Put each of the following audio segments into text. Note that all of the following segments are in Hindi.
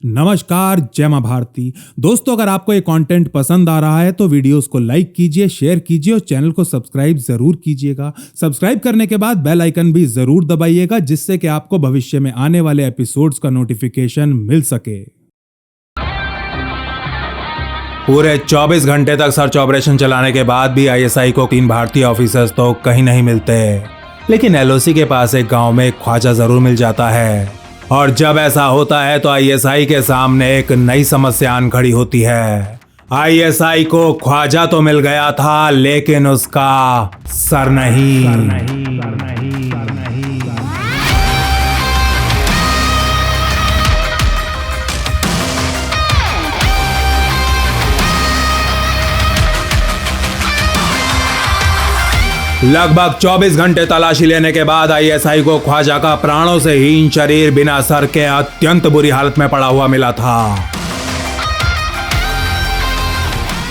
नमस्कार, जय मां भारती। दोस्तों, अगर आपको ये कंटेंट पसंद आ रहा है तो वीडियोस को लाइक कीजिए, शेयर कीजिए और चैनल को सब्सक्राइब जरूर कीजिएगा। सब्सक्राइब करने के बाद बेल आइकन भी जरूर दबाइएगा, जिससे कि आपको भविष्य में आने वाले एपिसोड्स का नोटिफिकेशन मिल सके। पूरे 24 घंटे तक सर्च ऑपरेशन चलाने के बाद भी आईएसआई को 3 भारतीय ऑफिसर्स तो कहीं नहीं मिलते, लेकिन एलओसी के पास एक गांव में एक ख्वाजा जरूर मिल जाता है। और जब ऐसा होता है तो आईएसआई के सामने एक नई समस्या आन खड़ी होती है। आईएसआई को ख्वाजा तो मिल गया था, लेकिन उसका सर नहीं। लगभग 24 घंटे तलाशी लेने के बाद आईएसआई को ख्वाजा का प्राणों से हीन शरीर बिना सर के अत्यंत बुरी हालत में पड़ा हुआ मिला था।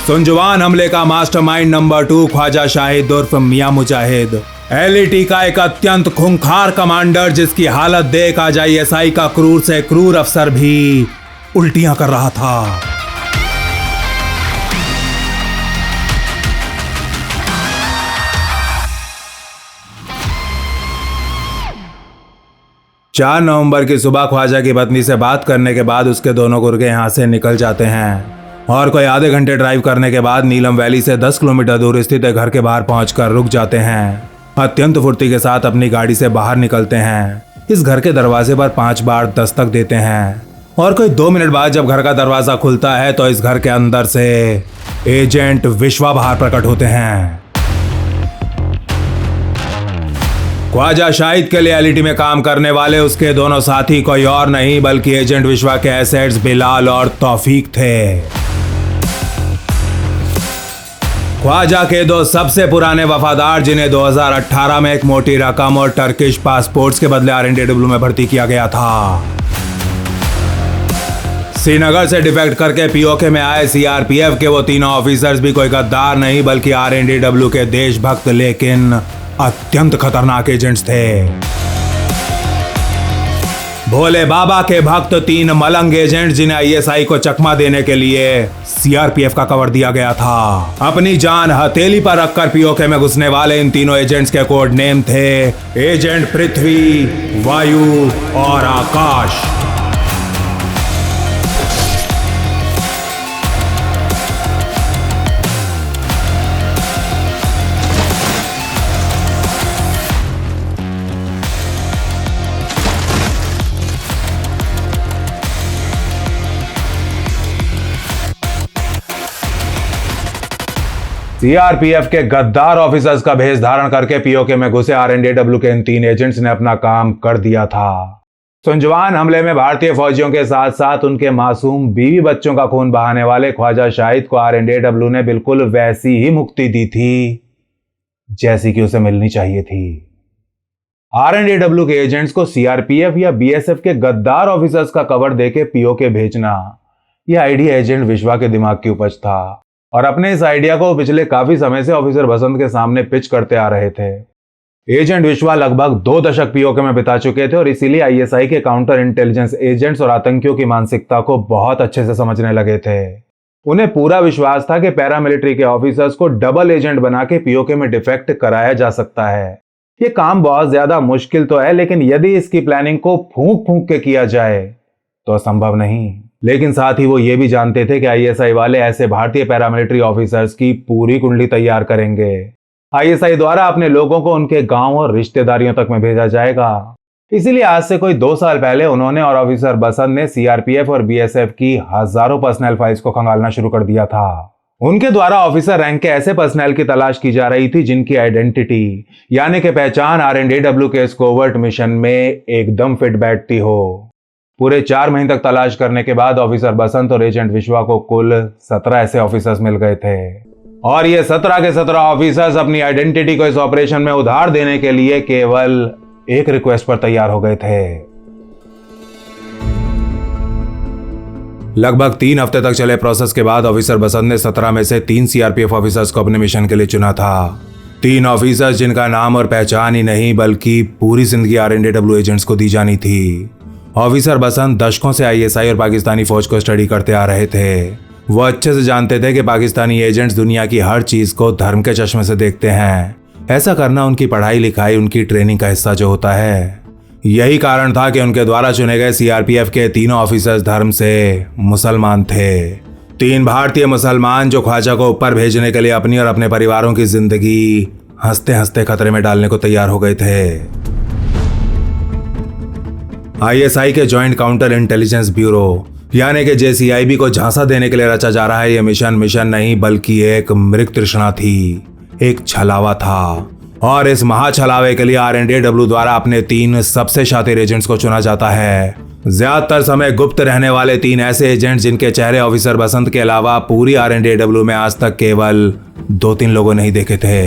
सुंजवान हमले का मास्टरमाइंड नंबर 2 ख्वाजा शाहिद उर्फ मियां मुजाहिद, एलईटी का एक अत्यंत खूंखार कमांडर, जिसकी हालत देख आज आईएसआई का क्रूर से क्रूर अफसर भी उल्टियां कर रहा था। चार नवंबर की सुबह ख्वाजा की पत्नी से बात करने के बाद उसके दोनों गुर्गे यहां से निकल जाते हैं और कोई आधे घंटे ड्राइव करने के बाद नीलम वैली से 10 किलोमीटर दूर स्थित घर के बाहर पहुंचकर रुक जाते हैं। अत्यंत फुर्ती के साथ अपनी गाड़ी से बाहर निकलते हैं। इस घर के दरवाजे पर 5 बार दस्तक देते हैं और कोई 2 मिनट बाद जब घर का दरवाजा खुलता है तो इस घर के अंदर से एजेंट विश्वा बाहर प्रकट होते हैं। ख्वाजा शाहिद के लिए एलईटी में काम करने वाले उसके दोनों साथी कोई और नहीं बल्कि एजेंट विश्वा के एसेट्स बिलाल और तौफीक थे। ख्वाजा के 2 सबसे पुराने वफादार, जिन्हें 2018 में एक मोटी रकम और टर्किश पासपोर्ट्स के बदले आरएनडब्ल्यू में भर्ती किया गया था। श्रीनगर से डिफेक्ट करके पीओके में आए सीआरपीएफ के वो तीनों ऑफिसर्स भी कोई गद्दार नहीं बल्कि आरएनडब्ल्यू के देशभक्त लेकिन अत्यंत खतरनाक एजेंट्स थे। भोले बाबा के भक्त 3 मलंग एजेंट, जिन्हें आईएसआई को चकमा देने के लिए सीआरपीएफ का कवर दिया गया था। अपनी जान हथेली पर रखकर पीओके में घुसने वाले इन तीनों एजेंट्स के कोड नेम थे एजेंट पृथ्वी, वायु और आकाश। सीआरपीएफ के गद्दार ऑफिसर्स का भेष धारण करके पीओके में घुसे आरएनडब्ल्यू के इन 3 एजेंट्स ने अपना काम कर दिया था। सुंजवान हमले में भारतीय फौजियों के साथ साथ उनके मासूम बीवी बच्चों का खून बहाने वाले ख्वाजा शाहिद को आरएनडब्ल्यू ने बिल्कुल वैसी ही मुक्ति दी थी जैसी कि उसे मिलनी चाहिए थी। आरएनडब्ल्यू के एजेंट्स को सीआरपीएफ या बीएसएफ के गद्दार ऑफिसर्स का कवर देके पीओके भेजना, यह आइडिया एजेंट विश्वा के दिमाग की उपज था और अपने इस आइडिया को पिछले काफी समय से ऑफिसर बसंत के सामने पिच करते आ रहे थे। एजेंट विश्वा लगभग 2 दशक पीओके में बिता चुके थे और इसीलिए आईएसआई के काउंटर इंटेलिजेंस एजेंट्स और आतंकियों की मानसिकता को बहुत अच्छे से समझने लगे थे। उन्हें पूरा विश्वास था कि पैरामिलिट्री के ऑफिसर्स को डबल एजेंट बना के पीओके में डिफेक्ट कराया जा सकता है। ये काम बहुत ज्यादा मुश्किल तो है, लेकिन यदि इसकी प्लानिंग को फूंक फूंक के किया जाए तो असंभव नहीं। लेकिन साथ ही वो ये भी जानते थे कि आईएसआई वाले ऐसे भारतीय पैरामिलिट्री ऑफिसर्स की पूरी कुंडली तैयार करेंगे। आईएसआई द्वारा अपने लोगों को उनके गांव और रिश्तेदारियों तक में भेजा जाएगा। इसीलिए आज से कोई 2 साल पहले उन्होंने और ऑफिसर बसंत ने सीआरपीएफ और बीएसएफ की हजारों पर्सनल फाइल्स को खंगालना शुरू कर दिया था। उनके द्वारा ऑफिसर रैंक के ऐसे पर्सनल की तलाश की जा रही थी जिनकी आइडेंटिटी यानी कि पहचान आरएनडब्ल्यू के इस कोवर्ट मिशन में एकदम फिट बैठती हो। पूरे 4 महीने तक तलाश करने के बाद ऑफिसर बसंत और एजेंट विश्वा को कुल 17 ऐसे ऑफिसर्स मिल गए थे और ये 17 के 17 ऑफिसर्स अपनी आइडेंटिटी को इस ऑपरेशन में उधार देने के लिए केवल एक रिक्वेस्ट पर तैयार हो गए थे। लगभग 3 हफ्ते तक चले प्रोसेस के बाद ऑफिसर बसंत ने 17 में से 3 सीआरपीएफ ऑफिसर्स को अपने मिशन के लिए चुना था। 3 ऑफिसर्स जिनका नाम और पहचान ही नहीं बल्कि पूरी जिंदगी आरएनडब्ल्यू एजेंट्स को दी जानी थी। ऑफिसर बसंत दशकों से आईएसआई और पाकिस्तानी फौज को स्टडी करते आ रहे थे। वो अच्छे से जानते थे कि पाकिस्तानी एजेंट्स दुनिया की हर चीज को धर्म के चश्मे से देखते हैं। ऐसा करना उनकी पढ़ाई लिखाई, उनकी ट्रेनिंग का हिस्सा जो होता है। यही कारण था कि उनके द्वारा चुने गए सीआरपीएफ के तीनों ऑफिसर्स धर्म से मुसलमान थे। 3 भारतीय मुसलमान जो ख्वाजा को ऊपर भेजने के लिए अपनी और अपने परिवारों की जिंदगी हंसते हंसते खतरे में डालने को तैयार हो गए थे। आईएसआई के जॉइंट काउंटर इंटेलिजेंस ब्यूरो यानी कि जेसीआईबी को झांसा देने के लिए रचा जा रहा है। यह मिशन नहीं बल्कि एक मृग तृष्णा थी, एक छलावा था। और इस महाछलावे के लिए RNDW द्वारा अपने 3 सबसे शातिर एजेंट्स को चुना जाता है। ज्यादातर समय गुप्त रहने वाले 3 ऐसे एजेंट जिनके चेहरे ऑफिसर बसंत के अलावा पूरी RNDW में आज तक केवल 2-3 लोगों ने ही देखे थे।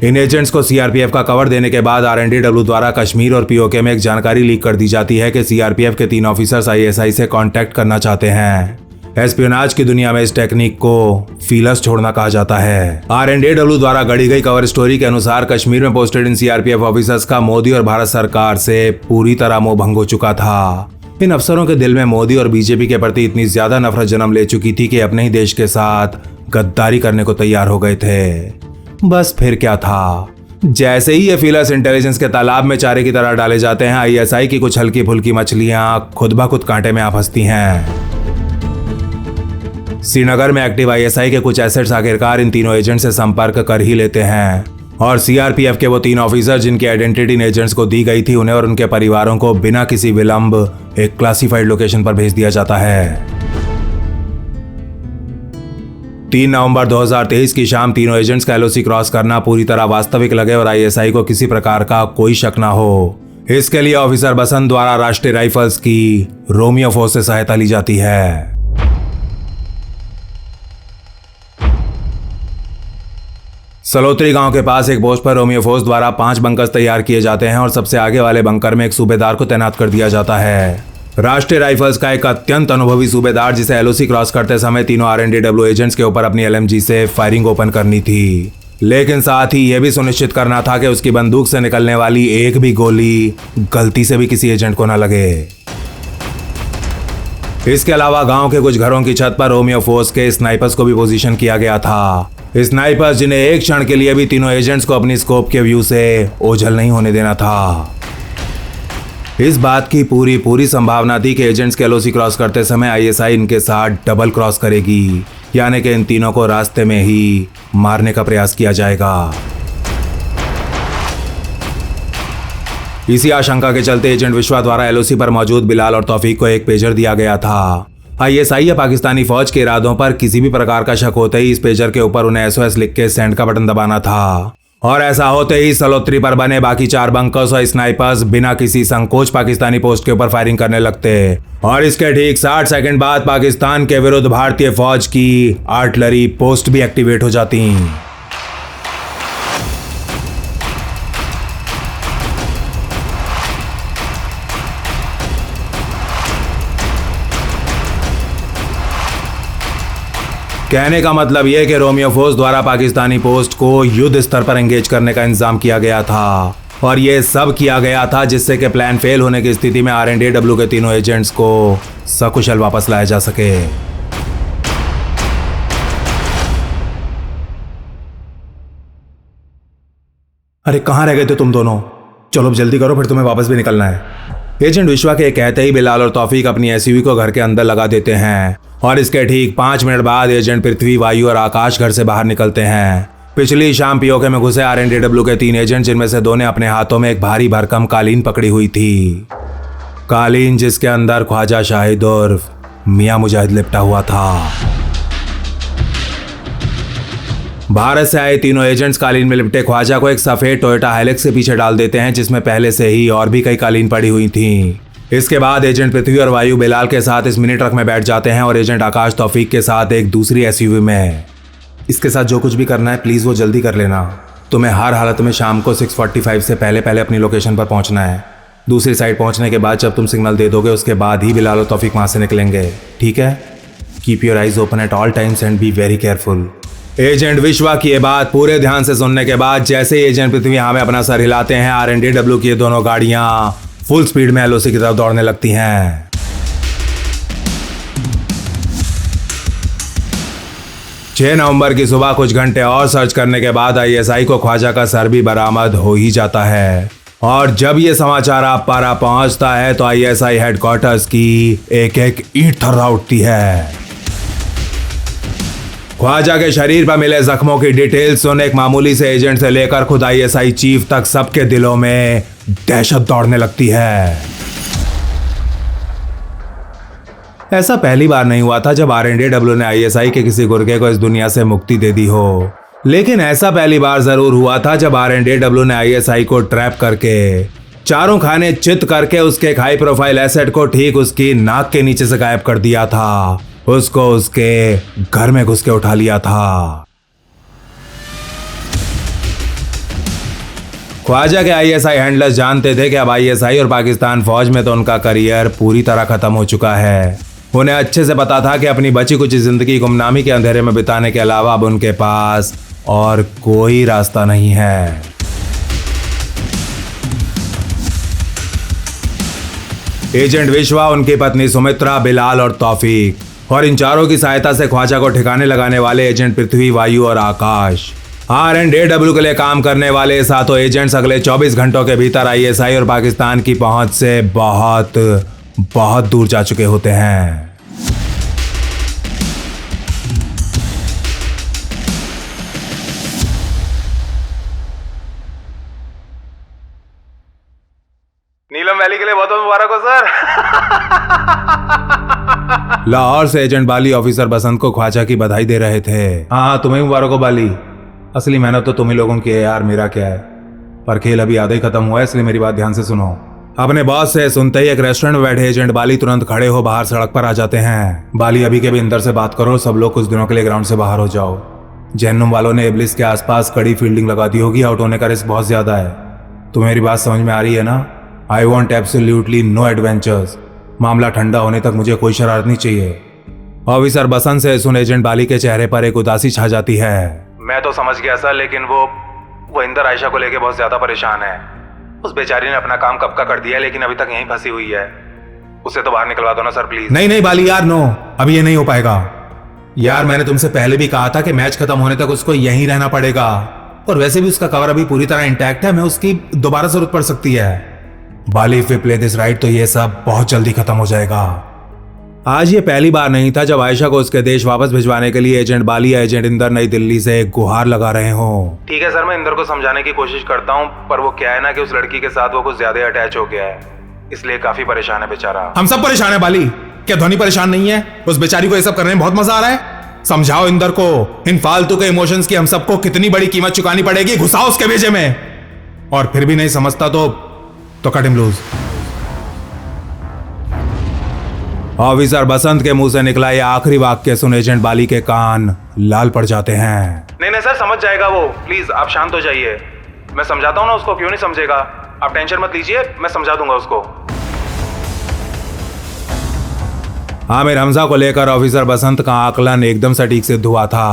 इन एजेंट्स को सीआरपीएफ का कवर देने के बाद RNDW द्वारा कश्मीर और पीओके में एक जानकारी लीक कर दी जाती है कि सीआरपीएफ के 3 ऑफिसर्स आईएसआई से कांटेक्ट करना चाहते हैं। एस्पियोनाज की दुनिया में इस टेक्निक को फीलर्स छोड़ना कहा जाता है। RNDW द्वारा गढ़ी गई कवर स्टोरी के अनुसार कश्मीर में पोस्टेड इन सीआरपीएफ ऑफिसर्स का मोदी और भारत सरकार से पूरी तरह मोह भंग हो चुका था। इन अफसरों के दिल में मोदी और बीजेपी के प्रति इतनी ज्यादा नफरत जन्म ले चुकी थी कि अपने ही देश के साथ गद्दारी करने को तैयार हो गए थे। बस फिर क्या था, जैसे ही ये फीलर्स इंटेलिजेंस के तालाब में चारे की तरह डाले जाते हैं, आईएसआई की कुछ हल्की फुल्की मछलियां खुद ब खुद कांटे में आ फंसती हैं। श्रीनगर में एक्टिव आईएसआई के कुछ एसेट्स आखिरकार इन तीनों एजेंट से संपर्क कर ही लेते हैं और सीआरपीएफ के वो 3 ऑफिसर जिनकी आइडेंटिटी इन एजेंट्स को दी गई थी, उन्हें और उनके परिवारों को बिना किसी विलंब एक क्लासिफाइड लोकेशन पर भेज दिया जाता है। 3 नवंबर 2023 की शाम तीनों एजेंट्स का एलओसी क्रॉस करना पूरी तरह वास्तविक लगे और आईएसआई को किसी प्रकार का कोई शक ना हो, इसके लिए ऑफिसर बसंत द्वारा राष्ट्रीय राइफल्स की रोमियो फोर्स से सहायता ली जाती है। सलोत्री गांव के पास एक पोस्ट पर रोमियो फोर्स द्वारा 5 बंकर्स तैयार किए जाते हैं और सबसे आगे वाले बंकर में एक सूबेदार को तैनात कर दिया जाता है। राष्ट्रीय राइफल्स का एक अत्यंत अनुभवी सूबेदार जिसे एलओसी क्रॉस करते समय तीनों RNDW एजेंट्स के ऊपर अपनी LMG से फायरिंग ओपन करनी थी, लेकिन साथ ही यह भी सुनिश्चित करना था कि उसकी बंदूक से निकलने वाली एक भी गोली गलती से भी किसी एजेंट को न लगे। इसके अलावा गांव के कुछ घरों की छत पर रोमियो फोर्स के स्नाइपर्स को भी पोजीशन किया गया था। स्नाइपर्स जिन्हें एक क्षण के लिए भी तीनों एजेंट्स को अपनी स्कोप के व्यू से ओझल नहीं होने देना था। इस बात की पूरी संभावना थी कि एजेंट्स के एलओसी क्रॉस करते समय आईएसआई इनके साथ डबल क्रॉस करेगी, यानी कि इन तीनों को रास्ते में ही मारने का प्रयास किया जाएगा। इसी आशंका के चलते एजेंट विश्वा द्वारा एलओसी पर मौजूद बिलाल और तौफीक को एक पेजर दिया गया था। आईएसआई या पाकिस्तानी फौज के इरादों पर किसी भी प्रकार का शक होते ही इस पेजर के ऊपर उन्हें SOS लिख के सेंड का बटन दबाना था और ऐसा होते ही सलोत्री पर बने बाकी 4 बंकर्स और स्नाइपर्स बिना किसी संकोच पाकिस्तानी पोस्ट के ऊपर फायरिंग करने लगते और इसके ठीक 60 सेकंड बाद पाकिस्तान के विरुद्ध भारतीय फौज की आर्टिलरी पोस्ट भी एक्टिवेट हो जाती। कहने का मतलब यह कि रोमियो फोर्स द्वारा पाकिस्तानी पोस्ट को युद्ध स्तर पर एंगेज करने का इंतजाम किया गया था और यह सब किया गया था जिससे कि प्लान फेल होने की स्थिति में RNDW के तीनों एजेंट्स को सकुशल वापस लाया जा सके। अरे कहां रह गए थे तुम दोनों? चलो अब जल्दी करो, फिर तुम्हें वापस भी निकलना है। एजेंट विश्वा के कहते ही बिलाल और तौफीक अपनी SUV को घर के अंदर लगा देते हैं और इसके ठीक 5 मिनट बाद एजेंट पृथ्वी, वायु और आकाश घर से बाहर निकलते हैं। पिछली शाम पीओके में घुसे RNDW के 3 एजेंट जिनमें से 2 ने अपने हाथों में एक भारी भरकम कालीन पकड़ी हुई थी, कालीन जिसके अंदर ख्वाजा शाहिद और मियां मुजाहिद लिपटा हुआ था। भारत से आए तीनों एजेंट्स कालीन में लिपटे ख्वाजा को एक सफेद टोयोटा हाइलक्स के पीछे डाल देते हैं जिसमें पहले से ही और भी कई कालीन पड़ी हुई थी। इसके बाद एजेंट पृथ्वी और वायु बिलाल के साथ इस मिनी ट्रक में बैठ जाते हैं और एजेंट आकाश तौफीक के साथ एक दूसरी SUV में। इसके साथ जो कुछ भी करना है प्लीज वो जल्दी कर लेना। तुम्हें हर हालत में शाम को 6:45 से पहले अपनी लोकेशन पर पहुंचना है। दूसरी साइड पहुंचने के बाद जब तुम सिग्नल दे दोगे उसके बाद ही बिलाल और तौफीक वहां से निकलेंगे, ठीक है? Keep your eyes open at all times and be very careful. Agent विश्वा की ये बात पूरे ध्यान से सुनने के बाद जैसे ही एजेंट पृथ्वी हमें अपना सर हिलाते हैं, RNDW की दोनों गाड़ियां फुल स्पीड में एलओसी की तरफ दौड़ने लगती हैं। छह नवंबर की सुबह कुछ घंटे और सर्च करने के बाद आईएसआई को ख्वाजा का सर भी बरामद हो ही जाता है। और जब ये समाचार आप पारा पहुंचता है तो आईएसआई हेडक्वार्टर्स की एक एक ईंट थर्रा उठती है। ख्वाजा के शरीर पर मिले जख्मों की डिटेल सुन एक मामूली से एजेंट से लेकर खुद आईएसआई चीफ तक सबके दिलों में दहशत दौड़ने लगती है। ऐसा पहली बार नहीं हुआ था जब आरएनडीडब्ल्यू ने आईएसआई के किसी गुर्गे को इस दुनिया से मुक्ति दे दी हो, लेकिन ऐसा पहली बार जरूर हुआ था जब आरएनडीडब्ल्यू ने आईएसआई को ट्रैप करके चारों खाने चित करके उसके एक हाई प्रोफाइल एसेट को ठीक उसकी नाक के नीचे से गायब कर दिया था। उसको उसके घर में घुस के उठा लिया था। ख्वाजा के आईएसआई हैंडलर्स जानते थे कि अब आईएसआई और पाकिस्तान फौज में तो उनका करियर पूरी तरह खत्म हो चुका है। उन्हें अच्छे से पता था कि अपनी बची कुछ जिंदगी गुमनामी के अंधेरे में बिताने के अलावा अब उनके पास और कोई रास्ता नहीं है। एजेंट विश्वा, उनकी पत्नी सुमित्रा, बिलाल और तौफीक और इन चारों की सहायता से ख्वाजा को ठिकाने लगाने वाले एजेंट पृथ्वी, वायु और आकाश, आरएनडीडब्ल्यू के लिए काम करने वाले सातों एजेंट्स अगले 24 घंटों के भीतर आईएसआई और पाकिस्तान की पहुंच से बहुत बहुत दूर जा चुके होते हैं। नीलम वैली के लिए बहुत बहुत मुबारक हो सर। लाहौर से एजेंट बाली ऑफिसर बसंत को ख्वाजा की बधाई दे रहे थे। हाँ, तुम्हें मुबारक हो बाली। असली मेहनत तो तुम ही लोगों की है यार, मेरा क्या है। पर खेल अभी आधा ही खत्म हुआ है, इसलिए मेरी बात ध्यान से सुनो। अपने बॉस से सुनते ही एक रेस्टोरेंट में बैठे एजेंट बाली तुरंत खड़े हो बाहर सड़क पर आ जाते हैं। बाली, अभी के भी अंदर से बात करो, सब लोग कुछ दिनों के लिए ग्राउंड से बाहर हो जाओ। जहन्नुम वालों ने इब्लिस के आसपास कड़ी फील्डिंग लगा दी होगी, आउट होने का रिस्क बहुत ज्यादा है। तुम्हें मेरी बात समझ में आ रही है ना? I want absolutely no adventures. मामला ठंडा होने तक मुझे कोई शरारत नहीं चाहिए। ऑफिसर बसंत से सुन एजेंट बाली के चेहरे पर एक उदासी छा जाती है। मैं तो समझ गया सर, लेकिन वो इंदर आयशा को लेके बहुत ज्यादा परेशान है। उस बेचारी ने अपना काम कब का कर दिया है, लेकिन अभी तक यहीं फंसी हुई है। उसे तो बाहर निकलवा दो ना सर प्लीज। नहीं बाली यार, नो, अभी ये नहीं हो पाएगा यार। मैंने तुमसे पहले भी कहा था कि मैच खत्म होने तक उसको यहीं रहना पड़ेगा। और वैसे भी उसका कवर अभी पूरी तरह इंटैक्ट है, मैं उसकी दोबारा जरूरत पड़ सकती है। Bali, if we play this right तो ये सब बहुत जल्दी खत्म हो जाएगा। आज ये पहली बार नहीं था जब आयशा को उसके देश वापस भिजवाने के लिए एजेंट बाली या एजेंट इंदर नई दिल्ली से गुहार लगा रहे हो। ठीक है सर, मैं इंदर को समझाने की कोशिश करता हूँ, पर वो क्या है ना कि उस लड़की के साथ वो कुछ ज्यादा अटैच हो गया है, इसलिए काफी परेशान है बेचारा। हम सब परेशान है बाली, क्या ध्वनि परेशान नहीं है? उस बेचारी को ये सब करने में बहुत मजा आ रहा है। समझाओ इंदर को, इन फालतू के इमोशंस की हम सबको कितनी बड़ी कीमत चुकानी पड़ेगी। घुसाओ उसके भेजे में। और फिर भी नहीं समझता तो cut him loose. Officer Basant के मुंह से निकला ये आखिरी वाक्य सुन एजेंट बाली के कान लाल पड़ जाते हैं। नहीं सर, समझ जाएगा वो। प्लीज आप शांत हो जाइए, मैं समझाता हूँ ना उसको। क्यों नहीं समझेगा? आप टेंशन मत लीजिए, मैं समझा दूंगा उसको। आमिर हमजा को लेकर ऑफिसर बसंत का आकलन एकदम सटीक सिद्ध हुआ था।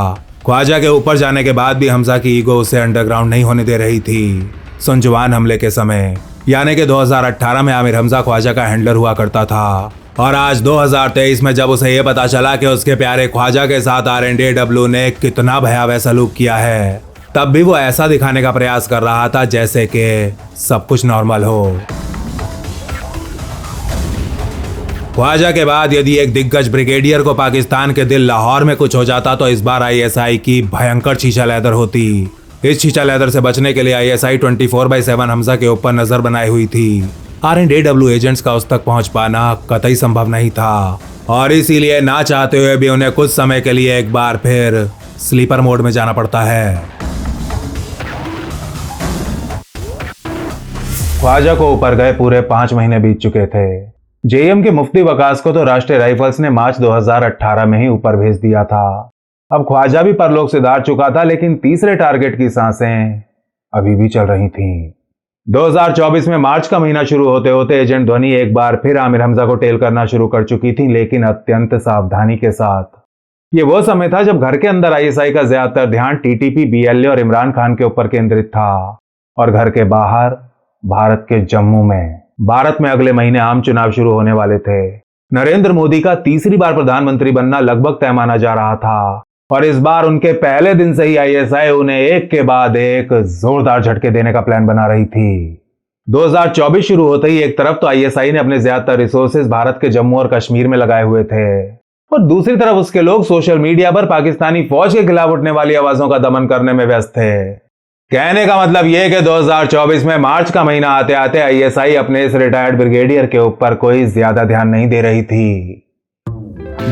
ख्वाजा के ऊपर जाने के बाद भी हमजा की ईगो उसे अंडरग्राउंड नहीं होने दे रही थी। सुंजवान हमले के समय यानी कि 2018 में आमिर हमजा ख्वाजा का हैंडलर हुआ करता था, और आज 2023 में जब उसे यह पता चला कि उसके प्यारे ख्वाजा के साथ आरएनडीडब्ल्यू ने कितना भयावह सलूक किया है, तब भी वो ऐसा दिखाने का प्रयास कर रहा था जैसे कि सब कुछ नॉर्मल हो। ख्वाजा के बाद यदि एक दिग्गज ब्रिगेडियर को पाकिस्तान के दिल लाहौर में कुछ हो जाता तो इस बार आईएसआई की भयंकर शीशा लेदर होती। इस शीशा लेदर से बचने के लिए आईएसआई 24/7 हमजा के ऊपर नजर बनाई हुई थी। आरएनडीडब्ल्यू एजेंट्स का उस तक पहुंच पाना कतई संभव नहीं था, और इसीलिए ना चाहते हुए भी उन्हें कुछ समय के लिए एक बार फिर स्लीपर मोड में जाना पड़ता है। ख्वाजा को ऊपर गए पूरे 5 महीने बीत चुके थे। जेएम के मुफ्ती वकास को तो राष्ट्रीय राइफल्स ने मार्च 2018 में ही ऊपर भेज दिया था। अब ख्वाजा भी परलोक से दार चुका था, लेकिन तीसरे टारगेट की सांसें अभी भी चल रही थीं। 2024 में मार्च का महीना शुरू होते होते एजेंट ध्वनि एक बार फिर आमिर हमजा को टेल करना शुरू कर चुकी थी, लेकिन अत्यंत सावधानी के साथ। ये वो समय था जब घर के अंदर आईएसआई का ज्यादातर ध्यान टीटीपी, बीएलए और इमरान खान के ऊपर केंद्रित था, और घर के बाहर भारत के जम्मू में भारत में अगले महीने आम चुनाव शुरू होने वाले थे। नरेंद्र मोदी का तीसरी बार प्रधानमंत्री बनना लगभग तय माना जा रहा था और इस बार उनके पहले दिन से ही आईएसआई उन्हें एक के बाद एक जोरदार झटके देने का प्लान बना रही थी। 2024 शुरू होते ही एक तरफ तो आईएसआई ने अपने ज्यादातर रिसोर्सेज भारत के जम्मू और कश्मीर में लगाए हुए थे और दूसरी तरफ उसके लोग सोशल मीडिया पर पाकिस्तानी फौज के खिलाफ उठने वाली आवाजों का दमन करने में व्यस्त थे। कहने का मतलब यह कि 2024 में मार्च का महीना आते आते आईएसआई अपने इस रिटायर्ड ब्रिगेडियर के ऊपर कोई ज्यादा ध्यान नहीं दे रही थी।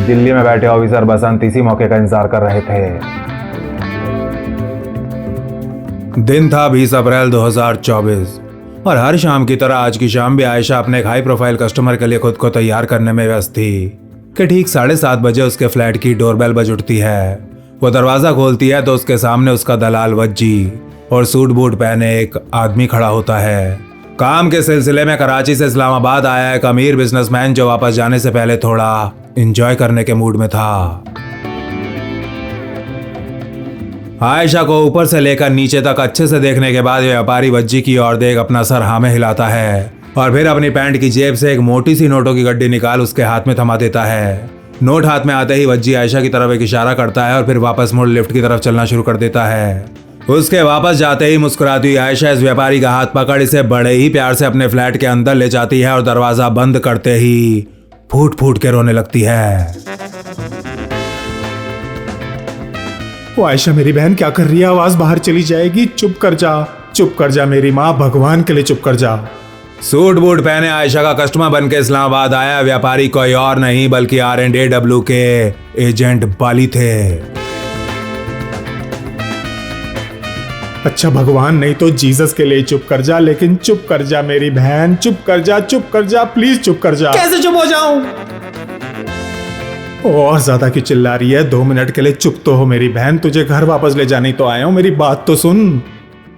दिल्ली में बैठे ऑफिसर बसंत इसी मौके का इंतजार कर रहे थे। दिन था 20 अप्रैल 2024 और हर शाम की तरह आज की शाम भी आयशा अपने एक हाई प्रोफाइल कस्टमर के लिए खुद को तैयार करने में व्यस्त थी कि ठीक 7:30 बजे उसके फ्लैट की डोरबेल बज उठती है। वो दरवाजा खोलती है तो उसके सामने उसका दलाल वज्जी और सूट बूट पहने एक आदमी खड़ा होता है। काम के सिलसिले में कराची से इस्लामाबाद आया एक अमीर बिजनेसमैन जो वापस जाने से पहले थोड़ा एंजॉय करने के मूड में था। आयशा को ऊपर से लेकर नीचे तक अच्छे से देखने के बाद व्यापारी वज्जी की ओर देख अपना सर हाँ में हिलाता है और फिर अपनी पैंट की जेब से एक मोटी सी नोटों की गड्डी निकाल उसके हाथ में थमा देता है। नोट हाथ में आते ही वज्जी आयशा की तरफ एक इशारा करता है और फिर वापस मुड़ लिफ्ट की तरफ चलना शुरू कर देता है। उसके वापस जाते ही मुस्कुराती हुई आयशा इस व्यापारी का हाथ पकड़ इसे बड़े ही प्यार से अपने फ्लैट के अंदर ले जाती है और दरवाजा बंद करते ही फूट फूट के रोने लगती है। वो आयशा मेरी बहन क्या कर रही है? आवाज बाहर चली जाएगी। चुप कर जा मेरी माँ, भगवान के लिए चुप कर जा। सूट बूट पहने आयशा का कस्टमर बनके इस्लामाबाद आया व्यापारी कोई और नहीं बल्कि R&AW के एजेंट बाली थे। अच्छा भगवान, नहीं तो जीसस के लिए चुप कर जा, लेकिन चुप कर जा मेरी बहन, चुप कर जा, प्लीज चुप कर जा। कैसे चुप हो जाऊं? और ज्यादा क्यों चिल्ला रही है? 2 मिनट के लिए चुप तो हो मेरी बहन, तुझे घर वापस ले जाने तो आया हूं, मेरी बात तो सुन।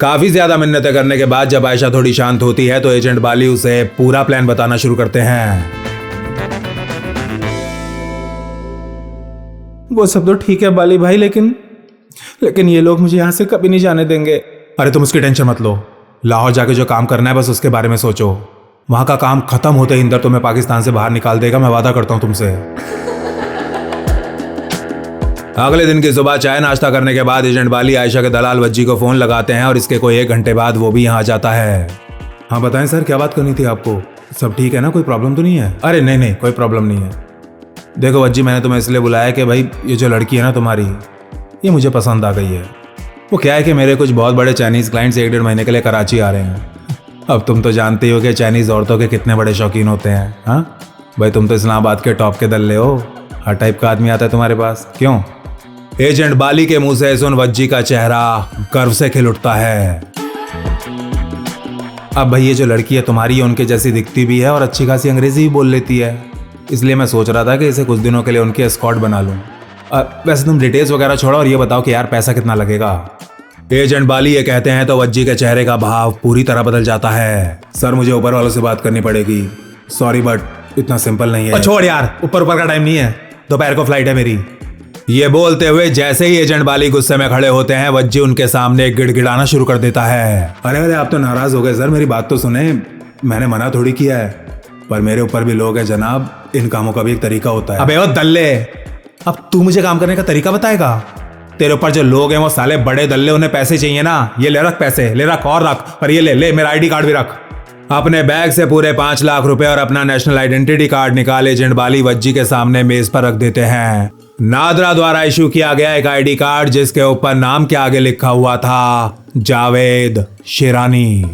काफी ज्यादा मिन्नतें करने के बाद जब आयशा थोड़ी शांत होती है तो एजेंट बाली उसे पूरा प्लान बताना शुरू करते हैं। वो सब तो ठीक है बाली भाई, लेकिन ये लोग मुझे यहाँ से कभी नहीं जाने देंगे। अरे तुम उसकी टेंशन मत लो, लाहौर जाके जो काम करना है बस उसके बारे में सोचो। वहां का काम खत्म होते ही इंदर तुम्हें पाकिस्तान से बाहर निकाल देगा, मैं वादा करता हूं तुमसे। अगले दिन की सुबह चाय नाश्ता करने के बाद एजेंट बाली आयशा के दलाल वज्जी को फोन लगाते हैं और इसके कोई 1 घंटे बाद वो भी यहाँ आ जाता है। हाँ बताएं सर, क्या बात करनी थी आपको? सब ठीक है ना, कोई प्रॉब्लम तो नहीं है? अरे नहीं, कोई प्रॉब्लम नहीं है। देखो वज्जी, मैंने तुम्हें इसलिए बुलाया कि भाई ये जो लड़की है ना तुम्हारी, ये मुझे पसंद आ गई है। वो क्या है कि मेरे कुछ बहुत बड़े चाइनीज क्लाइंट्स 1-1.5 महीने के लिए कराची आ रहे हैं। अब तुम तो जानते हो कि चाइनीज औरतों के कितने बड़े शौकीन होते हैं। हाँ भाई, तुम तो इस्लामाबाद के टॉप के दल्ले हो, हर टाइप का आदमी आता है तुम्हारे पास। क्यों? एजेंट बाली के मुंह से सुन वज्जी का चेहरा गर्व से खिल उठता है। अब भाई ये जो लड़की है तुम्हारी, उनके जैसी दिखती भी है और अच्छी खासी अंग्रेजी भी बोल लेती है, इसलिए मैं सोच रहा था कि इसे कुछ दिनों के लिए उनकी एस्कॉर्ट बना लूं। वैसे तुम डिटेल्स वगैरह छोड़ो और ये बताओ कि यार पैसा कितना लगेगा। एजेंट बाली ये कहते हैं तो वज्जी के चेहरे का भाव पूरी तरह बदल जाता है। सर मुझे ऊपर वालों से बात करनी पड़ेगी, सॉरी बट इतना सिंपल नहीं है। छोड़ यार, ऊपर का टाइम नहीं है, दोपहर को फ्लाइट है मेरी। ये बोलते हुए जैसे ही एजेंट बाली गुस्से में खड़े होते हैं वज्जी उनके सामने गिड़गिड़ाना शुरू कर देता है। अरे आप तो नाराज हो गए सर, मेरी बात तो सुने। मैंने मना थोड़ी किया है, पर मेरे ऊपर भी लोग हैं जनाब, इन कामों का भी एक तरीका होता है। अबे ओ दल्ले, अब तू मुझे काम करने का तरीका बताएगा? तेरे ऊपर जो लोग हैं वो साले बड़े दल्ले, उन्हें पैसे चाहिए ना। ये ले रख पैसे, ले रख और रख, और ये ले मेरा ID कार्ड भी रख। अपने बैग से पूरे 5 लाख रुपए और अपना नेशनल आइडेंटिटी कार्ड निकाल एजेंट बाली वज्जी के सामने मेज पर रख देते हैं। नादरा द्वारा इशू किया गया एक ID कार्ड जिसके ऊपर नाम के आगे लिखा हुआ था जावेद शेरानी।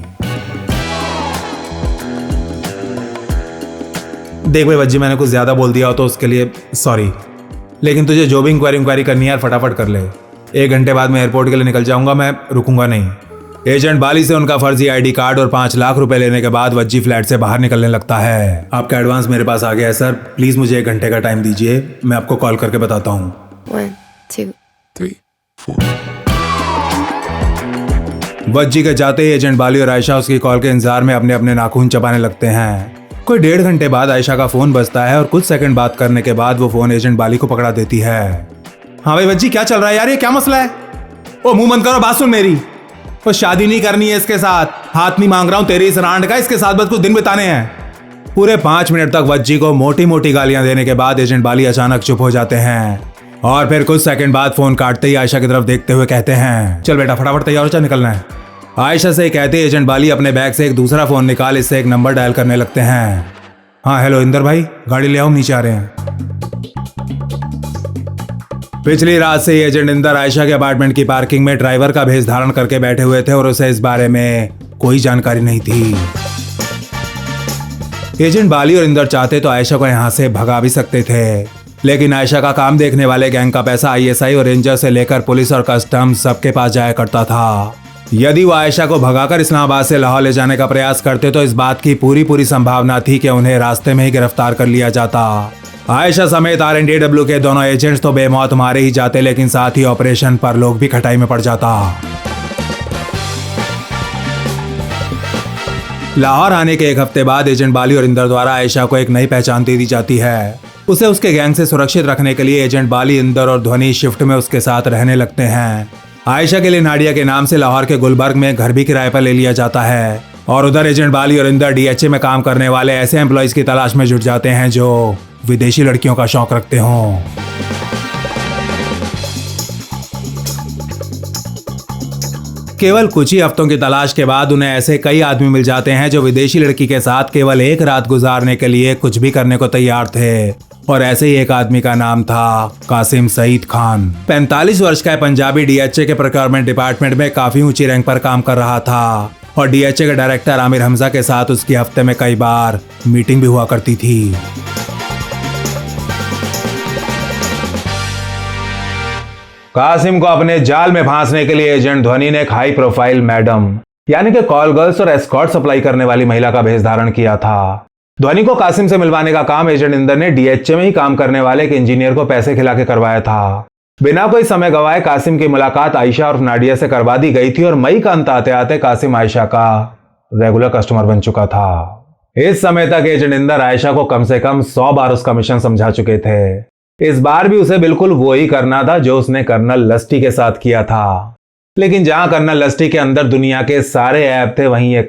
देख भाई वज्जी, मैंने कुछ ज्यादा बोल दिया हो तो उसके लिए सॉरी, लेकिन तुझे जो भी इंक्वायरी करनी है यार फटाफट कर ले। 1 घंटे बाद मैं एयरपोर्ट के लिए निकल जाऊंगा, मैं रुकूंगा नहीं। एजेंट बाली से उनका फर्जी ID कार्ड और 5 लाख रुपए लेने के बाद वज्जी फ्लैट से बाहर निकलने लगता है। आपका एडवांस मेरे पास आ गया है सर, प्लीज मुझे 1 घंटे का टाइम दीजिए, मैं आपको कॉल करके बताता हूँ। 1, 2, 3, 4। वज्जी के जाते ही एजेंट बाली और आयशा उसकी कॉल के इंतजार में अपने अपने नाखून चबाने लगते हैं। कोई 1.5 घंटे बाद आयशा का फोन बजता है और कुछ सेकंड बात करने के बाद वो फोन एजेंट बाली को पकड़ा देती है। हाँ भाई वज्जी, क्या चल रहा है यार, ये क्या मसला है? ओ मुंह बंद करो, बात सुन मेरी। और शादी नहीं करनी है इसके साथ। हाथ नहीं मांग रहा हूं तेरी इस रांड का, इसके साथ बस कुछ दिन बिताने हैं। पूरे 5 मिनट तक वज्जी को मोटी मोटी गालियां देने के बाद एजेंट बाली अचानक चुप हो जाते हैं और फिर कुछ सेकंड बाद फोन काटते ही आयशा की तरफ देखते हुए कहते हैं, चल बेटा फटाफट तैयार हो, चल निकलना है। आयशा से कहते एजेंट बाली अपने बैग से एक दूसरा फोन निकाल इससे एक नंबर डायल करने लगते हैं। हाँ हेलो इंदर भाई, गाड़ी ले आओ, नीचे आ रहे हैं। पिछली रात से एजेंट इंदर आयशा के अपार्टमेंट की पार्किंग में ड्राइवर का भेष धारण करके बैठे हुए थे और उसे इस बारे में कोई जानकारी नहीं थी। एजेंट बाली और इंदर चाहते तो आयशा को यहां से भगा भी सकते थे, लेकिन आयशा का काम देखने वाले गैंग का पैसा ISI और रेंजर से लेकर पुलिस और कस्टम्स सबके पास जाया करता था। यदि वो आयशा को भगाकर इस्लामाबाद से लाहौर ले जाने का प्रयास करते तो इस बात की पूरी संभावना थी कि उन्हें रास्ते में ही गिरफ्तार कर लिया जाता। आयशा समेत RNDW के दोनों एजेंट्स तो बेमौत मारे ही जाते, लेकिन साथ ही ऑपरेशन पर लोग भी खटाई में पड़ जाता। लाहौर आने के 1 हफ्ते बाद एजेंट बाली और इंदर द्वारा आयशा को एक नई पहचान दे दी जाती है। उसे उसके गैंग से सुरक्षित रखने के लिए एजेंट बाली, इंदर और ध्वनि शिफ्ट में उसके साथ रहने लगते हैं। आयशा के लिए नाडिया के नाम से लाहौर के गुलबर्ग में घर भी किराए पर ले लिया जाता है और उधर एजेंट बाली और इंदर DHA में काम करने वाले ऐसे एम्प्लॉइज की तलाश में जुट जाते हैं जो विदेशी लड़कियों का शौक रखते हों। केवल कुछ ही हफ्तों की तलाश के बाद उन्हें ऐसे कई आदमी मिल जाते हैं जो विदेशी लड़की के साथ केवल एक रात गुजारने के लिए कुछ भी करने को तैयार थे। और ऐसे ही एक आदमी का नाम था कासिम सईद खान। 45 वर्ष का पंजाबी DHA के प्रोक्योरमेंट डिपार्टमेंट में काफी ऊंची रैंक पर काम कर रहा था और DHA के डायरेक्टर आमिर हमजा के साथ उसकी हफ्ते में कई बार मीटिंग भी हुआ करती थी। कासिम को अपने जाल में फांसने के लिए एजेंट ध्वनि ने एक हाई प्रोफाइल मैडम यानी कि कॉल गर्ल्स और एस्कॉर्ट सप्लाई करने वाली महिला का भेष धारण किया था। ध्वनि को कासिम से मिलवाने का काम एजेंट इंदर ने DHA में ही काम करने वाले एक इंजीनियर को पैसे खिला के करवाया था। बिना कोई समय गवाए कासिम की मुलाकात आयशा और नाडिया से करवा दी गई थी और मई का अंत आते आते कासिम आयशा का रेगुलर कस्टमर बन चुका था। इस समय तक एजेंट इंदर आयशा को कम से कम 100 बार उसका मिशन समझा चुके थे। इस बार भी उसे बिल्कुल वो ही करना था जो उसने कर्नल लस्टी के साथ किया था। लेकिन जहां कर्नल लस्टी के अंदर दुनिया के सारे ऐप थे, वहीं ये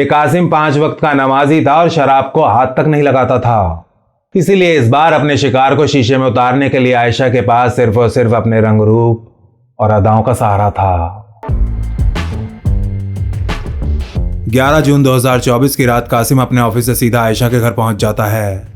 कासिम 5 वक्त का नमाजी था और शराब को हाथ तक नहीं लगाता था। इसीलिए इस बार अपने शिकार को शीशे में उतारने के लिए आयशा के पास सिर्फ और सिर्फ अपने रंग रूप और अदाओं का सहारा था। 11 जून 2024 की रात कासिम अपने ऑफिस से सीधा आयशा के घर पहुंच जाता है।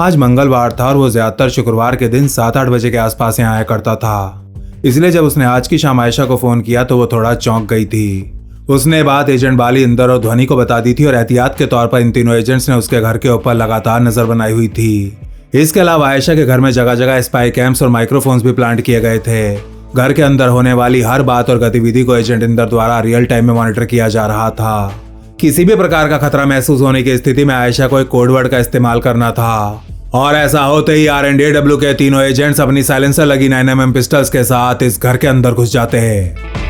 आज मंगलवार था और वो ज्यादातर शुक्रवार के दिन 7-8 बजे के आसपास यहाँ आया करता था। इसलिए जब उसने आज की शाम आयशा को फोन किया तो वो थोड़ा चौंक गई थी। उसने बात एजेंट बाली, इंदर और ध्वनि को बता दी थी और एहतियात के तौर पर इन तीनों एजेंट्स ने उसके घर के ऊपर लगातार नजर बनाई हुई थी। इसके अलावा आयशा के घर में जगह जगह स्पाई कैम्प्स और माइक्रोफोन्स भी प्लांट किए गए थे। घर के अंदर होने वाली हर बात और गतिविधि को एजेंट इंदर द्वारा रियल टाइम में मॉनिटर किया जा रहा था। किसी भी प्रकार का खतरा महसूस होने की स्थिति में आयशा को एक कोडवर्ड का इस्तेमाल करना था और ऐसा होते ही RNDW के तीनों एजेंट्स अपनी साइलेंसर लगी 9mm पिस्टल्स के साथ इस घर के अंदर घुस जाते हैं।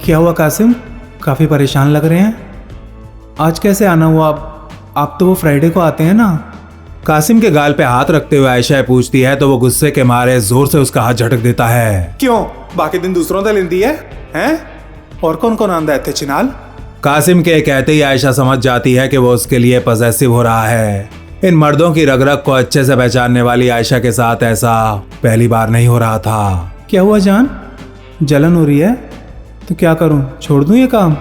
क्या हुआ कासिम, काफी परेशान लग रहे हैं? आज कैसे आना हुआ? आप तो वो फ्राइडे को आते हैं ना? कासिम के गाल पे हाथ रखते हुए आयशा पूछती है तो वो गुस्से के मारे जोर से उसका हाथ झटक देता है। क्यों, बाकी दिन दूसरों से लेंदी है हैं? और कौन कौन आंदा है चिनाल? कासिम के कहते ही आयशा समझ जाती है कि वो उसके लिए पॉसेसिव हो रहा है। इन मर्दों की रग-रग को अच्छे से पहचानने वाली आयशा के साथ ऐसा पहली बार नहीं हो रहा था। क्या हुआ जान, जलन हो रही है? तो क्या करूं, छोड़ दूं ये काम?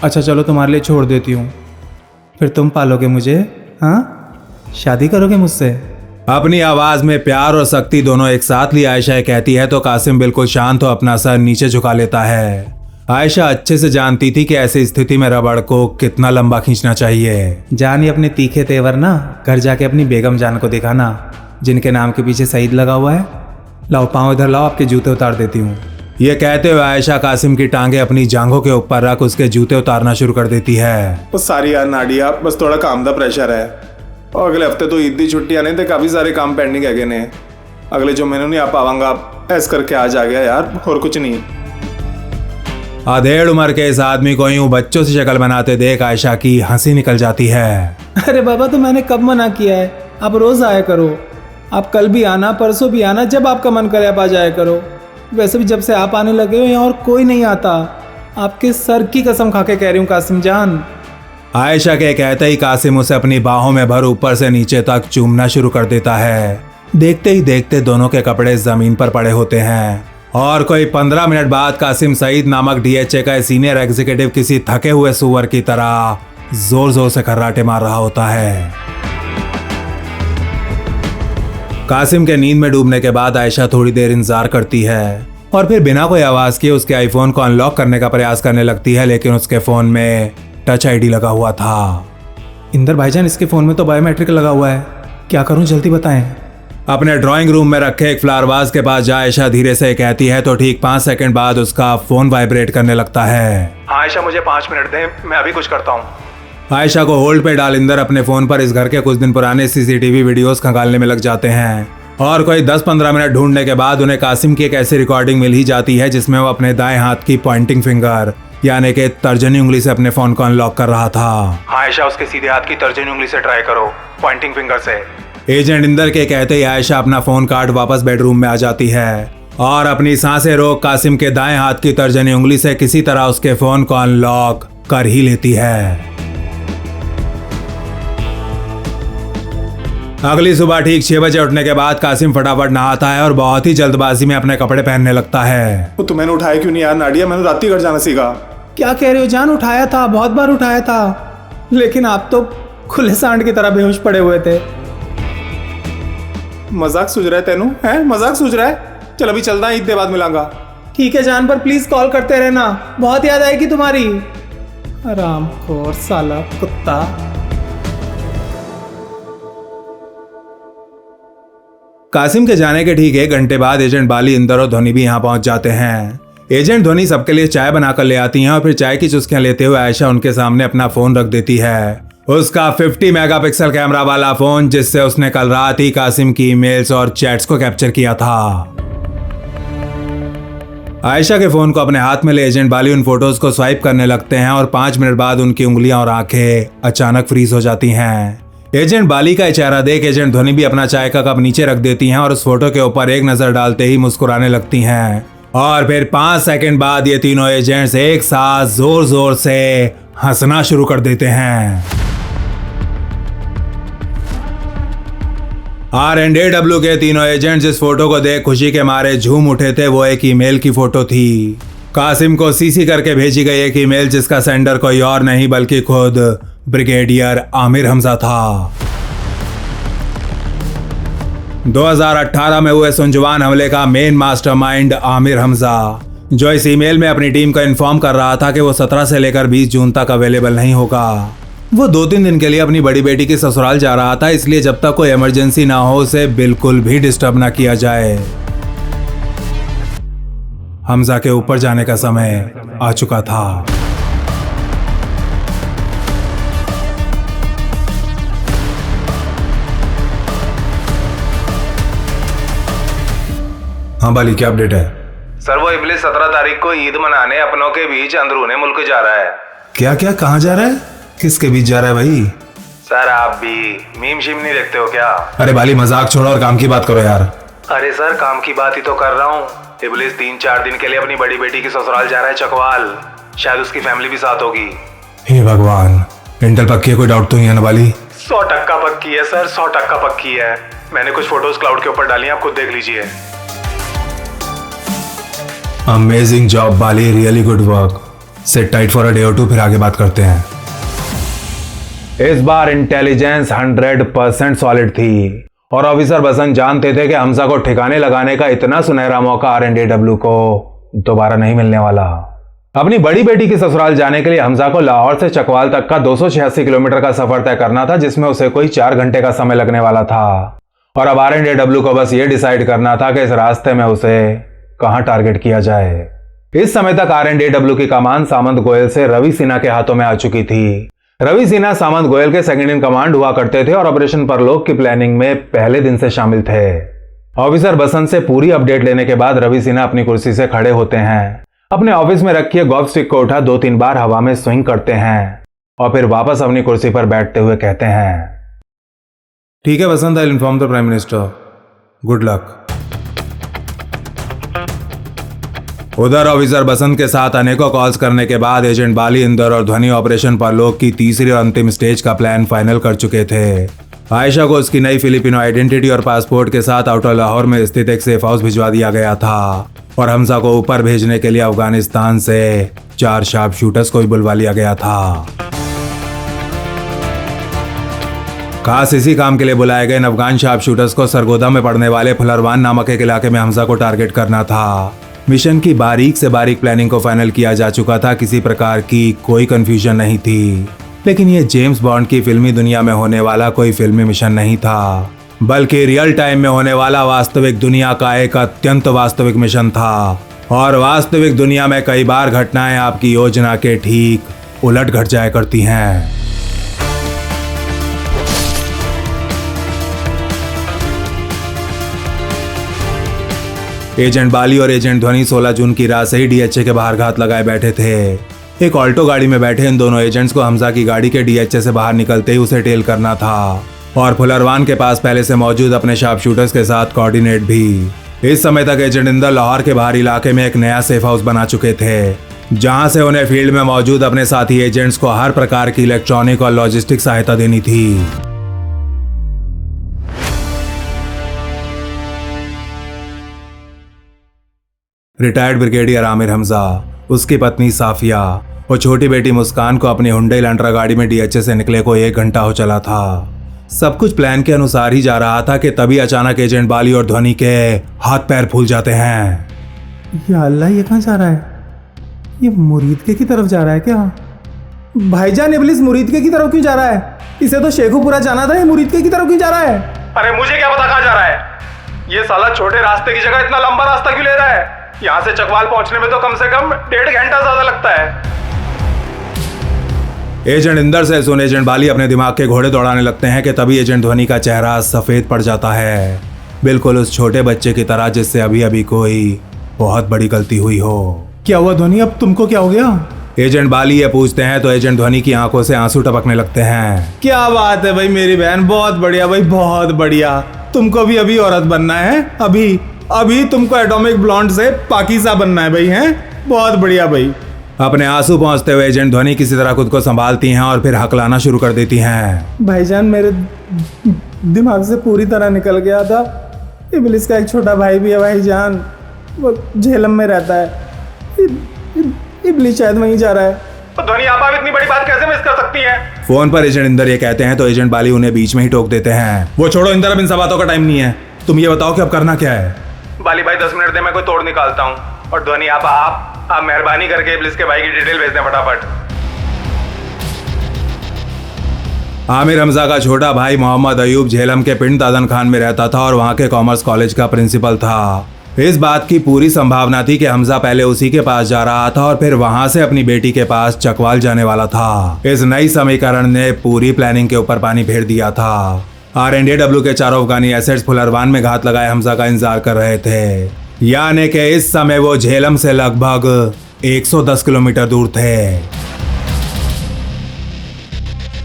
अच्छा चलो तुम्हारे लिए छोड़ देती हूँ। फिर तुम पालोगे मुझे? हाँ, शादी करोगे मुझसे? अपनी आवाज में प्यार और सख्ती दोनों एक साथ ली आयशा कहती है तो कासिम बिल्कुल शांत हो अपना सर नीचे झुका लेता है। आयशा अच्छे से जानती थी कि ऐसी स्थिति में रबड़ को कितना लंबा खींचना चाहिए। जान, ये अपने तीखे तेवर ना घर जाके अपनी बेगम जान को दिखाना, जिनके नाम के पीछे सईद लगा हुआ है। लाओ पाँव इधर लाओ, आपके जूते उतार देती हूँ। ये कहते हुए आयशा कासिम की टांगे अपनी जांघों के ऊपर रख उसके जूते उतारना शुरू कर देती है। वो सारी यार नाडिया, बस थोड़ा काम का प्रेशर है और अगले हफ्ते तो ईद की छुट्टियां नहीं थे, काफी सारे काम पेंडिंग है ने। अगले जो महीनों नहीं आ पाऊंगा, ऐस करके आज आ गया यार, और कुछ नहीं। आधेड़ उम्र के इस आदमी को यूं बच्चों से शक्ल बनाते देख आयशा की हंसी निकल जाती है। अरे बाबा, तो मैंने कब मना किया है? आप रोज आया करो। आप कल भी आना, परसों भी आना, जब आपका मन करे आप आ जाया करो। वैसे भी जब से आप आने लगे हो यहाँ और कोई नहीं आता। आपके सर की कसम खा के कह रही हूँ कासिम जान। आयशा के कहते ही कासिम उसे अपनी बाहों में भर ऊपर से नीचे तक चूमना शुरू कर देता है। देखते ही देखते दोनों के कपड़े जमीन पर पड़े होते हैं और कोई 15 मिनट बाद कासिम सईद नामक डीएचए का सीनियर एग्जीक्यूटिव किसी थके हुए सुअर की तरह जोर जोर से खर्राटे मार रहा होता है। कासिम के नींद में डूबने के बाद आयशा थोड़ी देर इंतजार करती है और फिर बिना कोई आवाज किए उसके आईफोन को अनलॉक करने का प्रयास करने लगती है, लेकिन उसके फोन में टच आईडी लगा हुआ था। इंदर भाईजान, इसके फोन में तो बायोमेट्रिक लगा हुआ है, क्या करूं जल्दी बताएं। अपने ड्राइंग रूम में रखे एक फ्लावर वाज के पास जा आयशा धीरे से कहती है तो ठीक 5 सेकंड बाद उसका फोन वाइब्रेट करने लगता है। आयशा मुझे 5 मिनट दें, मैं अभी कुछ करता हूँ। आयशा को होल्ड पे डाल इंदर अपने फोन पर इस घर के कुछ दिन पुराने सीसीटीवी वीडियोस खंगालने में लग जाते हैं और कोई 10-15 मिनट ढूंढने के बाद उन्हें कासिम की एक ऐसी रिकॉर्डिंग मिल ही जाती है जिसमें वो अपने दाएं हाथ की पॉइंटिंग फिंगर यानी कि तर्जनी उंगली से अपने फोन को अनलॉक कर रहा था। आयशा उसके सीधे हाथ की तर्जनी उंगली से ट्राई करो, पॉइंटिंग फिंगर से। एजेंट इंदर के कहते ही आयशा अपना फोन काट वापस बेडरूम में आ जाती है और अपनी सांसें रोक कासिम के दाएं हाथ की तर्जनी उंगली से किसी तरह उसके फोन को अनलॉक कर ही लेती है। अगली सुबह ठीक 6 बजे उठने के बाद कासिम फटाफट नहाता है और बहुत ही जल्दबाजी में अपने कपड़े पहनने लगता है। तो मैंने उठाया क्यों नहीं यार नाडिया, मैंने रात ही घर जाना सीखा। क्या कह रहे हो जान, उठाया था, बहुत बार उठाया था, लेकिन आप तो खुले सांड की तरह बेहोश पड़े हुए थे। मजाक सूझ रहा है तेनू, है मजाक सूझ रहा है। चल अभी चलता है, इतने बाद मिलांगा। ठीक है जान, पर प्लीज कॉल करते रहना, बहुत याद आएगी तुम्हारी। आरामखोर साला कुत्ता। कासिम के जाने के ठीक 1 घंटे बाद एजेंट बाली, इंदर और धोनी भी यहाँ पहुंच जाते हैं। एजेंट धोनी सबके लिए चाय बनाकर ले आती हैं और फिर चाय की चुस्कियां लेते हुए आयशा उनके सामने अपना फोन रख देती है। उसका 50 मेगापिक्सल कैमरा वाला फोन जिससे उसने कल रात ही कासिम की ईमेल्स और चैट्स को कैप्चर किया था। आयशा के फोन को अपने हाथ में ले एजेंट बाली उन फोटोज को स्वाइप करने लगते हैं और 5 मिनट बाद उनकी उंगलियां और आंखें अचानक फ्रीज हो जाती हैं। एजेंट बाली का चेहरा देख एजेंट धोनी भी अपना चाय का कप नीचे रख देती हैं और उस फोटो के ऊपर एक नजर डालते ही मुस्कुराने लगती हैं और फिर 5 सेकंड बाद ये तीनों एजेंट्स एक साथ जोर जोर से हंसना शुरू कर देते हैं। R&AW के तीनों एजेंट्स इस फोटो को देख खुशी के मारे झूम उठे थे। वो एक ईमेल की फोटो थी, कासिम को सीसी करके भेजी गई एक ईमेल जिसका सेंडर कोई और नहीं बल्कि खुद ब्रिगेडियर आमिर हमजा था। 2018 में हुए सुंजवान हमले का मेन मास्टरमाइंड आमिर हमजा, जो इस ईमेल में अपनी टीम को इन्फॉर्म कर रहा था कि वो 17 से लेकर 20 जून तक अवेलेबल नहीं होगा। वो 2-3 दिन के लिए अपनी बड़ी बेटी की ससुराल जा रहा था, इसलिए जब तक कोई इमरजेंसी ना हो उसे बिल्कुल भी डिस्टर्ब ना किया जाए। हमजा के ऊपर जाने का समय आ चुका था। हाँ बाली, क्या अपडेट है? सर वो इबलिस 17 तारीख को ईद मनाने अपनों के बीच अंदरूने मुल्क जा रहा है। क्या क्या, कहाँ जा रहा है, किसके बीच जा रहा है भाई? सर आप भी मीम शिम नहीं देखते हो क्या? अरे बाली मजाक छोड़ो और काम की बात करो यार। अरे सर काम की बात ही तो कर रहा हूँ। इबलिस 3-4 दिन के लिए अपनी बड़ी बेटी की ससुराल जा रहा है चकवाल, शायद उसकी फैमिली भी साथ होगी। हे भगवान, इंटर पक्की है, कोई डाउट तो नहीं है ना बाली? 100% पक्की है सर, 100% पक्की है। मैंने कुछ फोटोज क्लाउड के ऊपर डाली हैं, आप खुद देख लीजिए। Amazing job Bali, really good work. Seat tight for a day और 2, फिर आगे बात करते हैं। इस बार इंटेलिजेंस 100% सॉलिड थी और ऑफिसर बसंत जानते थे कि हमजा को ठिकाने लगाने का इतना सुनहरा मौका R&AW को दोबारा नहीं मिलने वाला। अपनी बड़ी बेटी की ससुराल जाने के लिए हमजा को लाहौर से चकवाल तक का 286 किलोमीटर का सफर तय करना था, जिसमें उसे कोई 4 घंटे का समय लगने वाला था। और अब R&AW को बस ये डिसाइड करना था कि इस रास्ते में उसे कहां टारगेट किया जाए। इस समय तक R&AW की कमान सामंत गोयल से रवि सिन्हा के हाथों में आ चुकी थी। रवि सिन्हा सामंत गोयल के सेकंड इन कमांड हुआ करते थे और ऑपरेशन परलोक की प्लानिंग में पहले दिन से शामिल थे। ऑफिसर बसंत से पूरी अपडेट लेने के बाद रवि सिन्हा अपनी कुर्सी से खड़े होते हैं, अपने ऑफिस में रखी गोल्फ स्टिक को उठा 2-3 बार हवा में स्विंग करते हैं और फिर वापस अपनी कुर्सी पर बैठते हुए कहते हैं, ठीक है Basant, I will inform the prime minister. Good luck. उधर ऑफिसर बसंत के साथ अनेकों कॉल्स करने के बाद एजेंट बाली, इंदर और ध्वनि ऑपरेशन परलोक की तीसरी और अंतिम स्टेज का प्लान फाइनल कर चुके थे। आयशा को उसकी नई फिलिपिनो आइडेंटिटी और पासपोर्ट के साथ आउटर लाहौर में स्थित एक सेफ हाउस भिजवा दिया गया था और हमजा को ऊपर भेजने के लिए अफगानिस्तान से 4 शार्प शूटर्स को भी बुलवा लिया गया था। खास इसी काम के लिए बुलाए गए इन अफगान शार्प शूटर्स को सरगोदा में पड़ने वाले फुलरवान नामक एक इलाके में हमजा को टारगेट करना था। मिशन की बारीक से बारीक प्लानिंग को फाइनल किया जा चुका था, किसी प्रकार की कोई कंफ्यूजन नहीं थी। लेकिन ये जेम्स बॉन्ड की फिल्मी दुनिया में होने वाला कोई फिल्मी मिशन नहीं था, बल्कि रियल टाइम में होने वाला वास्तविक दुनिया का एक अत्यंत वास्तविक मिशन था। और वास्तविक दुनिया में कई बार घटनाएं आपकी योजना के ठीक उलट घट जाया करती हैं। एजेंट बाली और एजेंट ध्वनि 16 जून की रात से ही डीएचए के बाहर घात लगाए बैठे थे। एक ऑल्टो गाड़ी में बैठे इन दोनों एजेंट्स को हमजा की गाड़ी के डीएचए से बाहर निकलते ही उसे टेल करना था और फुलरवान के पास पहले से मौजूद अपने शार्प शूटर्स के साथ कोऑर्डिनेट भी। इस समय तक एजेंट इंदर लाहौर के बाहरी इलाके में एक नया सेफ हाउस बना चुके थे, जहां से उन्हें फील्ड में मौजूद अपने साथी एजेंट्स को हर प्रकार की इलेक्ट्रॉनिक और लॉजिस्टिक सहायता देनी थी। रिटायर्ड ब्रिगेडियर आमिर हमजा, उसकी पत्नी साफिया और छोटी बेटी मुस्कान को अपनी हुंडई लैंड्रा गाड़ी में डीएचए से निकले को 1 घंटा हो चला था। सब कुछ प्लान के अनुसार ही जा रहा था कि तभी अचानक एजेंट बाली और ध्वनि के हाथ पैर फूल जाते हैं। या अल्लाह, ये कहाँ जा रहा है? ये मुरीद की तरफ जा रहा है क्या? भाईजान, इब्लिस मुरीद की तरफ क्यों जा रहा है? इसे तो शेखुपुरा जाना था, ये मुरीद की तरफ क्यों जा रहा है? अरे मुझे क्या पता कहाँ जा रहा है? ये साला छोटे रास्ते की जगह इतना लंबा रास्ता क्यों ले रहा है? यहाँ से चकवाल पहुंचने में तो कम से कम 1.5 घंटा ज्यादा लगता है। एजेंट इंदर से सुन एजेंट बाली अपने दिमाग के घोड़े दौड़ाने लगते हैं कि तभी एजेंट ध्वनि का चेहरा सफेद पड़ जाता है, बिल्कुल उस छोटे बच्चे की तरह जिससे अभी अभी कोई बहुत बड़ी गलती हुई हो। क्या हुआ ध्वनि, अब तुमको क्या हो गया? एजेंट बाली ये पूछते हैं तो एजेंट ध्वनि की आंखों से आंसू टपकने लगते हैं। क्या बात है भाई मेरी बहन, बहुत बढ़िया भाई, बहुत बढ़िया। तुमको भी अभी औरत बनना है, अभी तुमको एटॉमिक ब्लॉन्ड से पाकीज़ा बनना है भाई, हैं? बहुत बढ़िया भाई। अपने आंसू पहुंचते हुए एजेंट ध्वनि किसी तरह खुद को संभालती हैं और फिर हकलाना शुरू कर देती हैं। भाईजान, मेरे दिमाग से पूरी तरह निकल गया था। इब्लिस का एक छोटा भाई भी है भाईजान, वो झेलम में रहता है। इब्लिस शायद वहीं जा रहा है। तो ध्वनि, आप इतनी बड़ी बात कैसे मिस कर सकती हैं? फोन पर एजेंट इंदर ये कहते हैं तो एजेंट बाली उन्हें बीच में ही टोक देते हैं। वो छोड़ो इंदर, अब इन सब बातों का टाइम नहीं है। तुम ये बताओ कि अब करना क्या है? बाली भाई 10 मिनट दे, मैं कोई तोड़ निकालता हूँ। और ध्वनि, आप मेहरबानी करके इब्लिस के भाई की डिटेल भेज दें फटाफट। आमिर हमजा का छोटा भाई मोहम्मद अयूब झेलम के पिंड दादन खान में रहता था और वहाँ के कॉमर्स कॉलेज का प्रिंसिपल था। इस बात की पूरी संभावना थी कि हमजा पहले उसी के पास जा रहा था और फिर वहां से अपनी बेटी के पास चकवाल जाने वाला था। इस नई समीकरण ने पूरी प्लानिंग के ऊपर पानी फेर दिया था। RNDW के 4 अफगानी एसेट्स फुलरवान में घात लगाए हमजा का इंतजार कर रहे थे, यानी कि इस समय वो झेलम से लगभग 110 किलोमीटर दूर थे।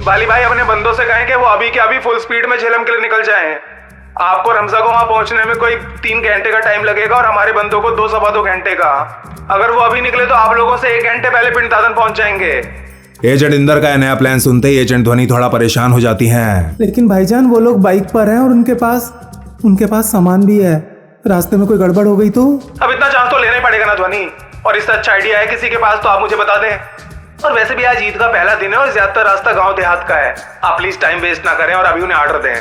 बाली भाई अपने बंदों से कहें कि वो अभी के अभी फुल स्पीड में झेलम के लिए निकल जाएं। आपको हमजा को वहां पहुंचने में कोई 3 घंटे का टाइम लगेगा और हमारे बंदों को 2-2.25 घंटे का। अगर वो अभी निकले तो आप लोगों से 1 घंटे पहले पिंड दादन पहुंच जाएंगे। एजेंट इंदर का नया प्लान सुनते ही एजेंट ध्वनि थोड़ा परेशान हो जाती हैं। लेकिन भाईजान, वो लोग बाइक पर हैं और उनके पास सामान भी है। रास्ते में कोई गड़बड़ हो गई तो? अब इतना चांस तो लेना ही पड़ेगा ना ध्वनि, और इससे अच्छा आइडिया है किसी के पास तो आप मुझे बता दें। और वैसे भी आज ईद का पहला दिन है और ज्यादातर रास्ता गांव देहात का है। आप प्लीज टाइम वेस्ट ना करें और अभी उन्हें ऑर्डर दें।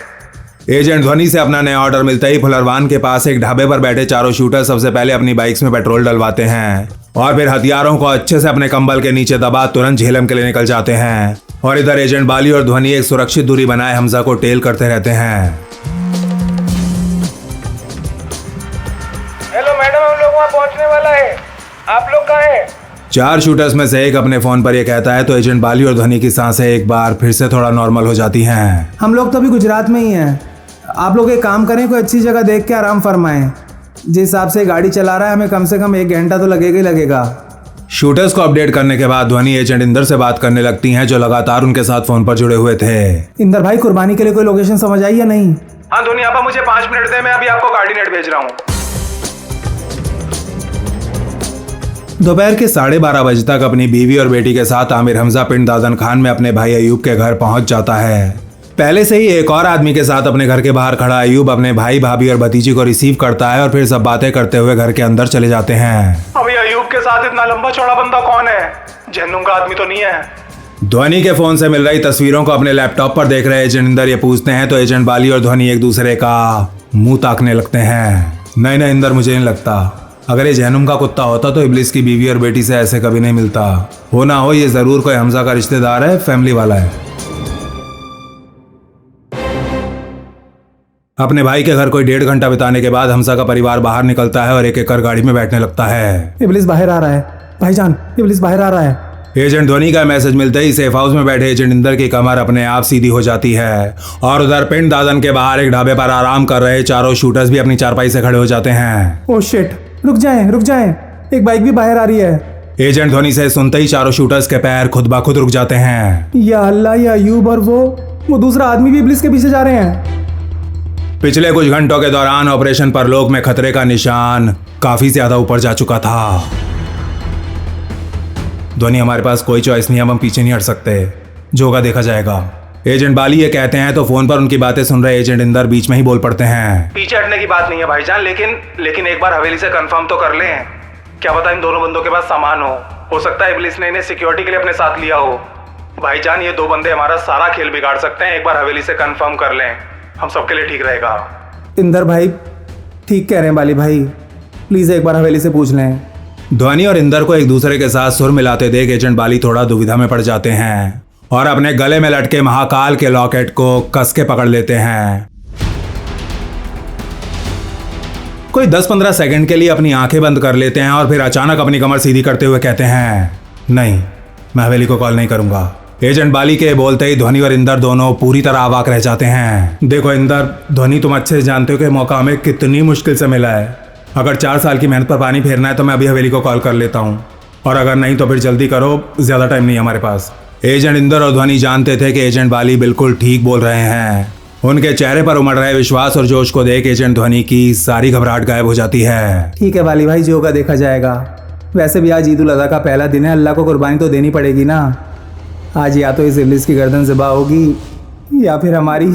एजेंट ध्वनि से अपना नया ऑर्डर मिलता ही फुलरवान के पास एक ढाबे पर बैठे चारों शूटर सबसे पहले अपनी बाइक्स में पेट्रोल डलवाते हैं और फिर हथियारों को अच्छे से अपने कंबल के नीचे दबा तुरंत झेलम के लिए निकल जाते हैं। और इधर एजेंट बाली और ध्वनि एक सुरक्षित दूरी बनाए हमजा को टेल करते रहते हैं। हेलो मैडम, हम लोग वहाँ पहुँचने वाला है, आप लोग कहाँ हैं? 4 शूटर्स में से एक अपने फोन पर यह कहता है तो एजेंट बाली और ध्वनि की सांसें एक बार फिर से थोड़ा नॉर्मल हो जाती हैं। हम लोग तो अभी गुजरात में ही हैं। आप लोग एक काम करें, कोई अच्छी जगह देख के आराम फरमाएं। जिस हिसाब से गाड़ी चला रहा है, हमें कम से कम 1 घंटा तो लगेगा ही लगेगा। शूटर्स को अपडेट करने के बाद ध्वनि एजेंट इंदर से बात करने लगती हैं, जो लगातार उनके साथ फोन पर जुड़े हुए थे। इंदर भाई, कुर्बानी के लिए कोई लोकेशन समझ आई या नहीं? हाँ धोनी आपा, मुझे 5 मिनट दे, मैं अभी आपको कोऑर्डिनेट भेज रहा हूँ। दोपहर के 12:30 बजे तक अपनी बीवी और बेटी के साथ आमिर हमजा पिंड दादन खान में अपने भाई अयूब के घर पहुंच जाता है। पहले से ही एक और आदमी के साथ अपने घर के बाहर खड़ा अयूब अपने भाई भाभी और भतीजी को रिसीव करता है और फिर सब बातें करते हुए घर के अंदर चले जाते हैं। अभी अयूब के साथ इतना लंबा चौड़ा बंदा कौन है? जहन्नुम का आदमी तो नहीं है? ध्वनि के फोन से मिल रही तस्वीरों को अपने लैपटॉप पर देख रहे एजेंट इंदर ये पूछते हैं तो एजेंट बाली और ध्वनि एक दूसरे का मुंह ताकने लगते हैं। नहीं नहीं इंदर, मुझे नहीं लगता। अगर ये जहनुम का कुत्ता होता तो इब्लिस की बीवी और बेटी से ऐसे कभी नहीं मिलता। हो ना हो ये जरूर कोई हमजा का रिश्तेदार है, फैमिली वाला है। अपने भाई के घर कोई 1.5 घंटा बिताने के बाद हमजा का परिवार बाहर निकलता है और एक एक कर गाड़ी में बैठने लगता है। इब्लिस बाहर आ रहा है भाईजान, इब्लिस बाहर आ रहा है। एजेंट ध्वनि का मैसेज मिलते ही सेफ हाउस में बैठे एजेंट इंदर की कमर अपने आप सीधी हो जाती है और उधर पिंड दादन के बाहर एक ढाबे पर आराम कर रहे चारों शूटर्स भी अपनी चारपाई से खड़े हो जाते हैं। ओह शिट, रुक जाएं, एक बाइक भी बाहर आ रही है। एजेंट ध्वनि से सुनते ही चारों शूटर्स के पैर खुद ब खुद रुक जाते हैं। या अल्लाह, या अयूब और वो दूसरा आदमी भी इब्लिस के पीछे जा रहे हैं। पिछले कुछ घंटों के दौरान ऑपरेशन परलोक में खतरे का निशान काफी ज्यादा ऊपर जा चुका था। ध्वनि, हमारे पास कोई चॉइस नहीं, हम पीछे नहीं हट सकते, जो होगा देखा जाएगा। एजेंट बाली ये कहते हैं तो फोन पर उनकी बातें सुन रहे एजेंट इंदर बीच में ही बोल पड़ते हैं। पीछे हटने की बात नहीं है भाईजान, लेकिन एक बार हवेली से कंफर्म तो कर लें। क्या पता इन दोनों बंदों के पास सामान हो सकता है इब्लिस ने इन्हें सिक्योरिटी के लिए अपने साथ लिया हो। भाईजान ये 2 बंदे हमारा सारा खेल बिगाड़ सकते हैं, एक बार हवेली से कंफर्म कर लें, हम सबके लिए ठीक रहेगा। इंदर भाई ठीक कह रहे हैं बाली भाई, प्लीज एक बार हवेली से पूछ लें। ध्वनि और इंदर को एक दूसरे के साथ सुर मिलाते देख एजेंट बाली थोड़ा दुविधा में पड़ जाते हैं और अपने गले में लटके महाकाल के लॉकेट को कस के पकड़ लेते हैं। कोई 10-15 सेकंड के लिए अपनी आंखें बंद कर लेते हैं और फिर अचानक अपनी कमर सीधी करते हुए कहते हैं, नहीं, मैं हवेली को कॉल नहीं करूंगा। एजेंट बाली के बोलते ही ध्वनि और इंदर दोनों पूरी तरह अवाक रह जाते हैं। देखो इंदर, ध्वनि, तुम अच्छे से जानते हो कि मौका हमें कितनी मुश्किल से मिला है। अगर 4 साल की मेहनत पर पानी फेरना है तो मैं अभी हवेली को कॉल कर लेता हूँ, और अगर नहीं तो फिर जल्दी करो, ज्यादा टाइम नहीं है हमारे पास। एजेंट इंदर और ध्वनि जानते थे कि एजेंट बाली बिल्कुल ठीक बोल रहे हैं। उनके चेहरे पर उमड़ रहे विश्वास और जोश को देख एजेंट ध्वनि की सारी घबराहट गायब हो जाती है। ठीक है बाली भाई, जो होगा देखा जाएगा। वैसे भी आज ईद उल अज़हा का पहला दिन है, अल्लाह को कुर्बानी तो देनी पड़ेगी ना। आज या तो इस इब्लिस की गर्दन ज़िबा होगी या फिर हमारी।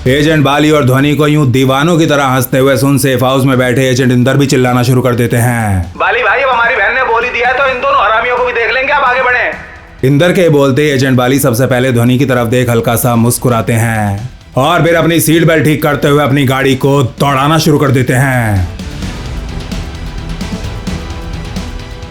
एजेंट बाली और ध्वनि को यूं दीवानों की तरह हंसते हुए सुन सेफ हाउस में बैठे एजेंट इंदर भी चिल्लाना शुरू कर देते हैं। बाली भाई, अब हमारी बहन ने बोल ही दिया है तो इन दोनों हरामियों को भी देख लेंगे, आप आगे बढ़े। इंदर के बोलते ही एजेंट बाली सबसे पहले ध्वनि की तरफ देख हल्का सा मुस्कुराते हैं और फिर अपनी सीट बेल्ट ठीक करते हुए अपनी गाड़ी को दौड़ाना शुरू कर देते हैं।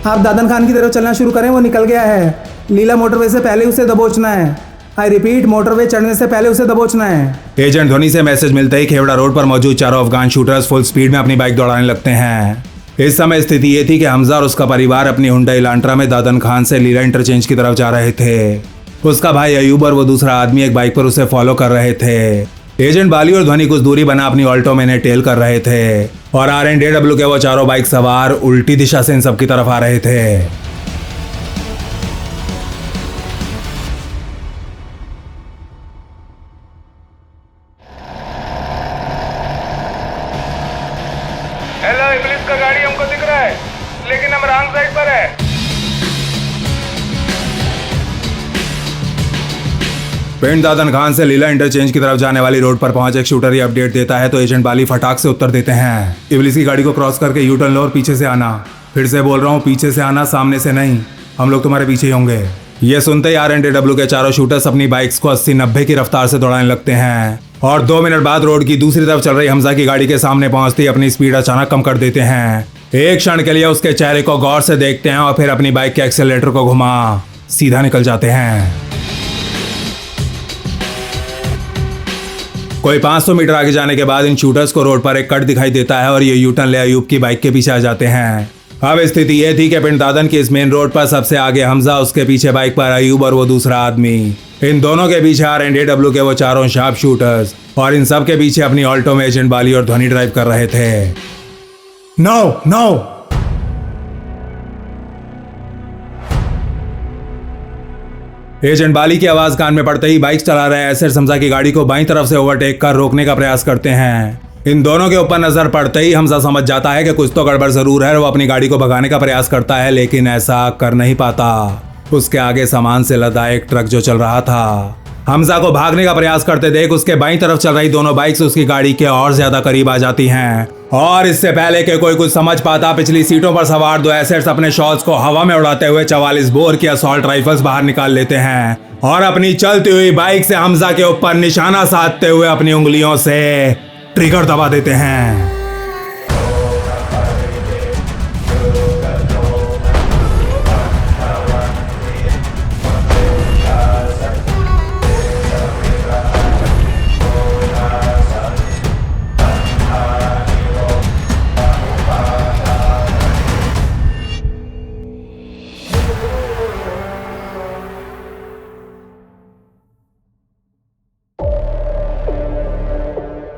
आप दादन खान की तरफ चलना शुरू करें, वो निकल गया है। लीला मोटरवे से पहले उसे दबोचना है। आई रिपीट, मोटरवे चढ़ने से पहले उसे दबोचना है। एजेंट ध्वनि से मैसेज मिलते ही खेवड़ा रोड पर मौजूद चारों अफगान शूटर्स फुल स्पीड में अपनी बाइक दौड़ाने लगते हैं। इस समय स्थिति ये थी कि हमजा और उसका परिवार अपनी हुंडई इलांट्रा में दादन खान से लीला इंटरचेंज की तरफ जा रहे थे। उसका भाई अयूब और वो दूसरा आदमी एक बाइक पर उसे फॉलो कर रहे थे। एजेंट बाली और ध्वनि कुछ दूरी बना अपनी ऑल्टो में टेल कर रहे थे और RNW के वो चारों बाइक सवार उल्टी दिशा से इन सब की तरफ आ रहे थे। हेलो, इब्लिस का गाड़ी हमको दिख रहा है, लेकिन हम रॉन्ग साइड पर है। पिंड दादन खान से लीला इंटरचेंज की तरफ जाने वाली रोड पर पहुंच एक शूटर ये अपडेट देता है तो एजेंट बाली फटाक से उत्तर देते हैं, इब्लिस की गाड़ी को क्रॉस करके यू टर्न लो और पीछे से आना। फिर से बोल रहा हूँ, पीछे से आना, सामने से नहीं। हम लोग तुम्हारे पीछे ही होंगे। ये सुनते ही RNW के चारों शूटर्स अपनी बाइक्स को 80-90 की रफ्तार से दौड़ाने लगते हैं और 2 मिनट बाद रोड की दूसरी तरफ चल रही हमजा की गाड़ी के सामने पहुंचते ही अपनी स्पीड अचानक कम कर देते हैं। एक क्षण के लिए उसके चेहरे को गौर से देखते हैं और फिर अपनी बाइक के एक्सेलेरेटर को घुमा सीधा निकल जाते हैं। कोई 500 मीटर आगे जाने के बाद इन शूटर्स को रोड पर एक कट दिखाई देता है और ये यू टर्न ले अयूब की बाइक के पीछे आ जाते हैं। अब स्थिति ये थी कि पिंड दादन की इस मेन रोड पर सबसे आगे हमजा, उसके पीछे बाइक पर अयूब और वो दूसरा आदमी। इन दोनों के पीछे RNW के वो चारों शार्प शूटर्स और इन सब के पीछे अपनी ऑल्टो में एजेंट बाली और ध्वनि ड्राइव कर रहे थे। नो नो एजेंट बाली की आवाज कान में पड़ते ही बाइक चला रहे एसेट हमजा की गाड़ी को बाईं तरफ से ओवरटेक कर रोकने का प्रयास करते हैं। इन दोनों के ऊपर नजर पड़ते ही हमजा समझ जाता है कि कुछ तो गड़बड़ जरूर है। वो अपनी गाड़ी को भगाने का प्रयास करता है लेकिन ऐसा कर नहीं पाता। उसके आगे सामान से लदा एक ट्रक जो चल रहा था। हमजा को भागने का प्रयास करते देख उसके बाईं तरफ चल रही दोनों बाइक्स उसकी गाड़ी के और ज्यादा करीब आ जाती हैं और इससे पहले कि कोई कुछ समझ पाता पिछली सीटों पर सवार दो एसेट्स अपने शॉट्स को हवा में उड़ाते हुए 44 बोर की असॉल्ट राइफल्स बाहर निकाल लेते हैं और अपनी चलती हुई बाइक से हमजा के ऊपर निशाना साधते हुए अपनी उंगलियों से ट्रिगर दबा देते हैं।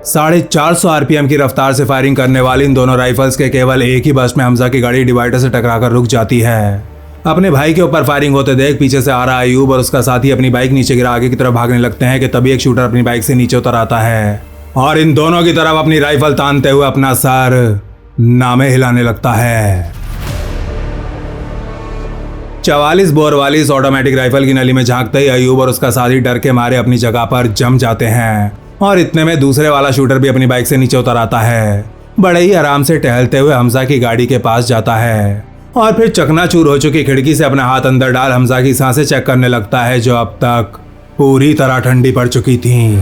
साढ़े 400 आरपीएम की रफ्तार से फायरिंग करने वाली इन दोनों राइफल्स के केवल एक ही बस्ट में हमजा की गाड़ी डिवाइडर से टकराकर रुक जाती है। अपने भाई के ऊपर फायरिंग होते देख पीछे से आ रहा अयूब और उसका साथी अपनी बाइक नीचे गिरा आगे की तरफ भागने लगते हैं कि तभी एक शूटर अपनी बाइक से नीचे उतर आता है और इन दोनों की तरफ अपनी राइफल तानते हुए अपना सर नामे हिलाने लगता है। 44 बोर वाली इस ऑटोमेटिक राइफल की नली में झांकते ही अयूब और उसका साथी डर के मारे अपनी जगह पर जम जाते हैं और इतने में दूसरे वाला शूटर भी अपनी बाइक से नीचे उतर आता है। बड़े ही आराम से टहलते हुए हमजा की गाड़ी के पास जाता है और फिर चकनाचूर हो चुकी खिड़की से अपना हाथ अंदर डाल हमजा की सांसें चेक करने लगता है जो अब तक पूरी तरह ठंडी पड़ चुकी थीं।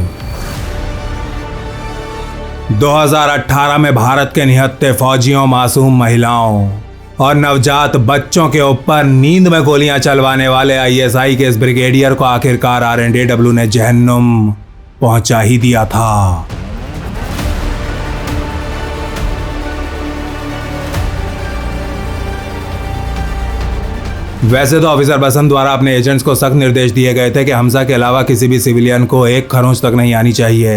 2018 में भारत के निहत्थे फौजियों, मासूम महिलाओं और नवजात बच्चों के ऊपर नींद में गोलियां चलवाने वाले आईएसआई के इस ब्रिगेडियर को आखिरकार आरएनडीडब्ल्यू ने जहन्नुम पहुंचा ही दिया था। वैसे तो ऑफिसर बसंत द्वारा अपने एजेंट्स को सख्त निर्देश दिए गए थे कि हमजा के अलावा किसी भी सिविलियन को एक खरोंच तक नहीं आनी चाहिए,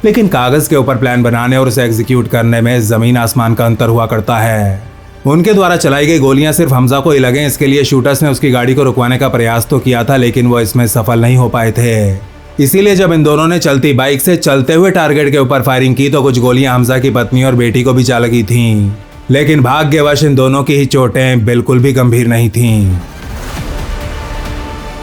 लेकिन कागज के ऊपर प्लान बनाने और उसे एग्जीक्यूट करने में जमीन आसमान का अंतर हुआ करता है। उनके द्वारा चलाई गई गोलियां सिर्फ हमजा को ही लगें इसके लिए शूटर्स ने उसकी गाड़ी को रुकवाने का प्रयास तो किया था लेकिन वो इसमें सफल नहीं हो पाए थे। इसीलिए जब इन दोनों ने चलती बाइक से चलते हुए टारगेट के ऊपर फायरिंग की तो कुछ गोलियां हमजा की पत्नी और बेटी को भी जा लगी थीं, लेकिन भाग्यवश इन दोनों की ही चोटें बिल्कुल भी गंभीर नहीं थीं।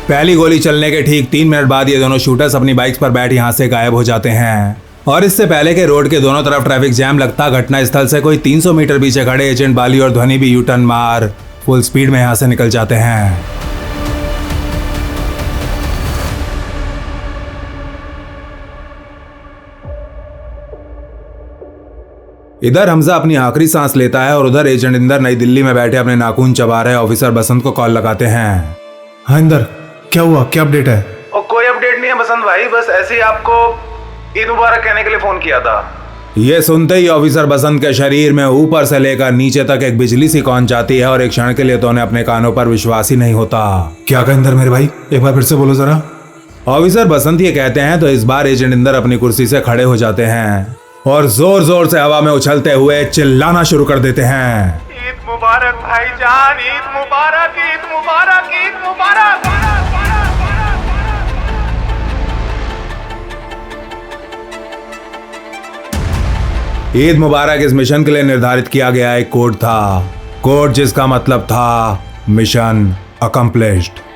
पहली गोली चलने के ठीक 3 मिनट बाद ये दोनों शूटर्स अपनी बाइक्स पर बैठ यहां से गायब हो जाते हैं और इससे पहले के रोड के दोनों तरफ ट्रैफिक जैम लगता घटना स्थल से कोई 300 मीटर पीछे खड़े एजेंट बाली और ध्वनि भी यू टर्न मार फुल स्पीड में यहां से निकल जाते हैं। इधर हमजा अपनी आखिरी सांस लेता है और उधर एजेंट इंदर नई दिल्ली में बैठे अपने नाखून चबा रहे ऑफिसर बसंत को कॉल लगाते हैं। हाँ इंदर, क्या हुआ, क्या अपडेट है? और कोई अपडेट नहीं है बसंत भाई, बस ऐसे ही आपको ईद मुबारक कहने के लिए फोन किया था। ये सुनते ही ऑफिसर बसंत के शरीर में ऊपर से लेकर नीचे तक एक बिजली सी कौंध जाती है और एक क्षण के लिए तो उन्हें अपने कानों पर विश्वास ही नहीं होता। क्या कहा इंदर मेरे भाई, एक बार फिर से बोलो जरा। ऑफिसर बसंत ये कहते हैं तो इस बार एजेंट इंदर अपनी कुर्सी से खड़े हो जाते हैं और जोर जोर से हवा में उछलते हुए चिल्लाना शुरू कर देते हैं। ईद मुबारक भाईजान, ईद मुबारक, ईद मुबारक, ईद मुबारक। ईद मुबारक इस मिशन के लिए निर्धारित किया गया एक कोड था, कोड जिसका मतलब था मिशन अकम्प्लिश्ड।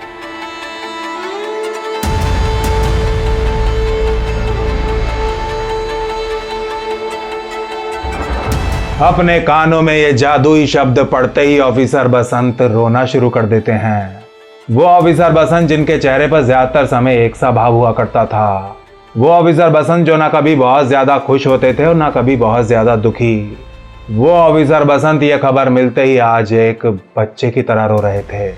अपने कानों में ये जादुई शब्द पढ़ते ही ऑफिसर बसंत रोना शुरू कर देते हैं। वो ऑफिसर बसंत जिनके चेहरे पर ज्यादातर समय एक सा भाव हुआ करता था, वो ऑफिसर बसंत जो ना कभी बहुत ज्यादा खुश होते थे और ना कभी बहुत ज्यादा दुखी। वो ऑफिसर बसंत ये खबर मिलते ही आज एक बच्चे की तरह रो रहे थे।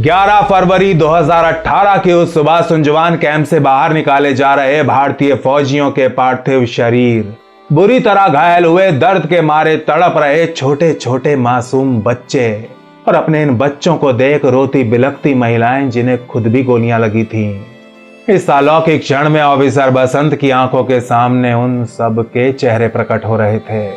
11 फरवरी 2018 की उस सुबह सुंजवान कैंप से बाहर निकाले जा रहे भारतीय फौजियों के पार्थिव शरीर, बुरी तरह घायल हुए, दर्द के मारे तड़प रहे छोटे छोटे मासूम बच्चे और अपने इन बच्चों को देख रोती बिलखती महिलाएं जिन्हें खुद भी गोलियां लगी थीं। इस अलौकिक क्षण में ऑफिसर बसंत की आंखों के सामने उन सब के चेहरे प्रकट हो रहे थे।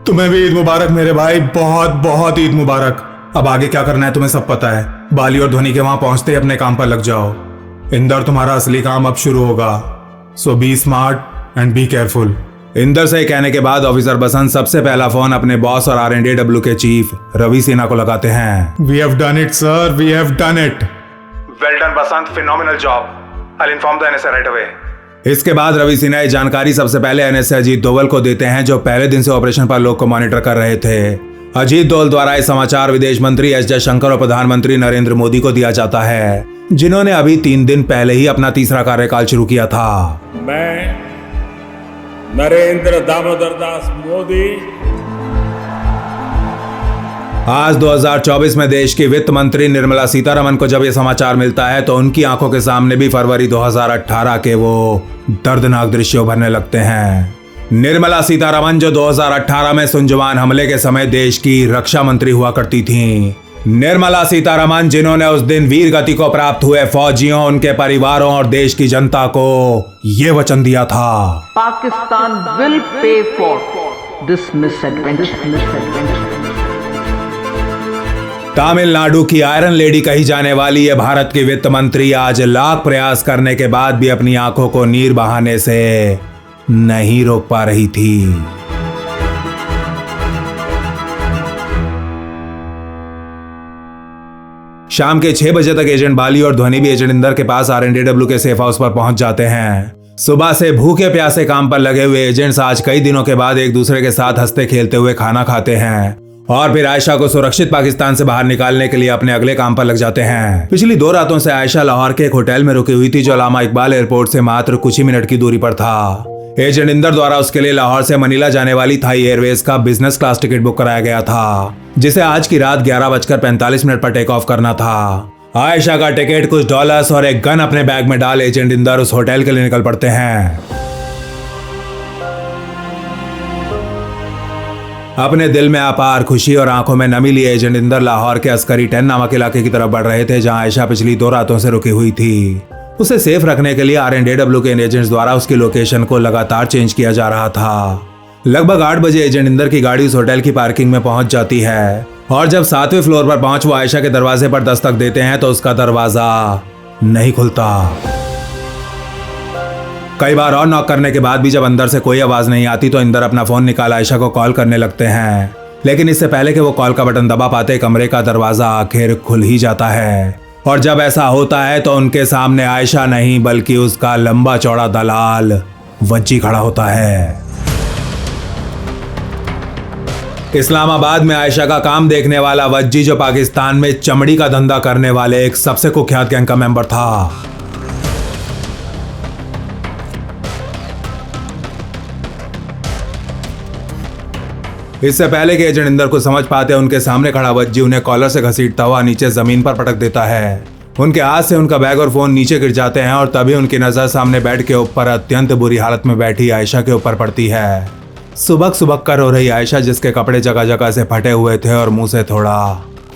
तुम्हें भी ईद मुबारक मेरे भाई, बहुत बहुत ईद मुबारक। अब आगे क्या करना है तुम्हें सब पता है। बाली और ध्वनि के वहां पहुंचते ही अपने काम पर लग जाओ। इंदर, तुम्हारा असली काम अब शुरू होगा, so be smart and be careful. Inder से कहने के बाद ऑफिसर बसंत सबसे पहला फोन अपने बॉस और R&D के चीफ रवि सिन्हा को लगाते हैं। We have done it sir, we have done it. Well done Basant, phenomenal job. I will inform the NSA right away. इसके बाद रवि सिन्हा ये जानकारी सबसे पहले NSA अजीत डोवल को देते हैं, जो पहले दिन से ऑपरेशन पर लोग को मॉनिटर कर रहे थे। अजीत डोवल द्वारा ये समाचार विदेश मंत्री S जयशंकर और प्रधानमंत्री नरेंद्र मोदी को दिया जाता है, जिन्होंने अभी 3 दिन पहले ही अपना तीसरा कार्यकाल शुरू किया था। मैं नरेंद्र दामोदर दास मोदी आज 2024 में देश की वित्त मंत्री निर्मला सीतारमण को जब यह समाचार मिलता है तो उनकी आंखों के सामने भी फरवरी 2018 के वो दर्दनाक दृश्य उभरने लगते हैं। निर्मला सीतारमण जो 2018 में सुंजवान हमले के समय देश की रक्षा मंत्री हुआ करती थीं। निर्मला सीतारमण जिन्होंने उस दिन वीर गति को प्राप्त हुए फौजियों, उनके परिवारों और देश की जनता को ये वचन दिया था, Pakistan will pay for this misadventure. Tamil Nadu की आयरन लेडी कही जाने वाली ये भारत की वित्त मंत्री आज लाख प्रयास करने के बाद भी अपनी आंखों को नीर बहाने से नहीं रोक पा रही थी। शाम के 6 बजे तक एजेंट बाली और ध्वनि भी एजेंट इंदर के पास R&D के सेफ हाउस पर पहुंच जाते हैं। सुबह से भूखे प्यासे काम पर लगे हुए एजेंट्स आज कई दिनों के बाद एक दूसरे के साथ हंसते खेलते हुए खाना खाते हैं और फिर आयशा को सुरक्षित पाकिस्तान से बाहर निकालने के लिए अपने अगले काम पर लग जाते हैं। पिछली 2 रातों से आयशा लाहौर के एक होटल में रुकी हुई थी, जो अल्लामा इकबाल एयरपोर्ट से मात्र कुछ ही मिनट की दूरी पर था। एजेंट इंदर द्वारा उसके लिए लाहौर से मनीला जाने वाली थाई एयरवेज का बिजनेस क्लास टिकट बुक कराया गया था, जिसे आज की रात 11:45 पर टेक ऑफ करना था। आयशा का टिकट, कुछ डॉलर्स और एक गन अपने बैग में डाल एजेंट इंदर उस होटल के लिए निकल पड़ते हैं। अपने दिल में अपार खुशी और आंखों में नमी लिए एजेंट इंदर लाहौर के अस्करी 10 नामक इलाके की तरफ बढ़ रहे थे, जहां आयशा पिछली 2 रातों से रुकी हुई थी। उसे सेफ रखने के लिए R&D के एजेंट्स द्वारा उसकी लोकेशन को लगातार चेंज किया जा रहा था। लगभग 8 बजे एजेंट इंदर की गाड़ी उस होटल की पार्किंग में पहुंच जाती है और जब 7वें फ्लोर पर पहुंच वो आयशा के दरवाजे पर दस्तक देते हैं तो उसका दरवाजा नहीं खुलता। कई बार और नॉक करने के बाद भी जब अंदर से कोई आवाज नहीं आती तो इंदर अपना फोन निकाल आयशा को कॉल करने लगते हैं, लेकिन इससे पहले कि वो कॉल का बटन दबा पाते कमरे का दरवाजा आखिर खुल ही जाता है और जब ऐसा होता है तो उनके सामने आयशा नहीं बल्कि उसका लंबा चौड़ा दलाल वज्जी खड़ा होता है। इस्लामाबाद में आयशा का काम देखने वाला वज्जी, जो पाकिस्तान में चमड़ी का धंधा करने वाले एक सबसे कुख्यात गैंग का मेंबर था। इससे पहले कि एजेंट इंदर को समझ पाते उनके सामने खड़ा वज्जी उन्हें कॉलर से घसीटता हुआ नीचे जमीन पर पटक देता है। उनके हाथ से उनका बैग और फोन नीचे गिर जाते हैं और तभी उनकी नजर सामने बेड के ऊपर अत्यंत बुरी हालत में बैठी आयशा के ऊपर पड़ती है। सुबक सुबक कर रो रही आयशा, जिसके कपड़े जगह जगह से फटे हुए थे और मुंह से थोड़ा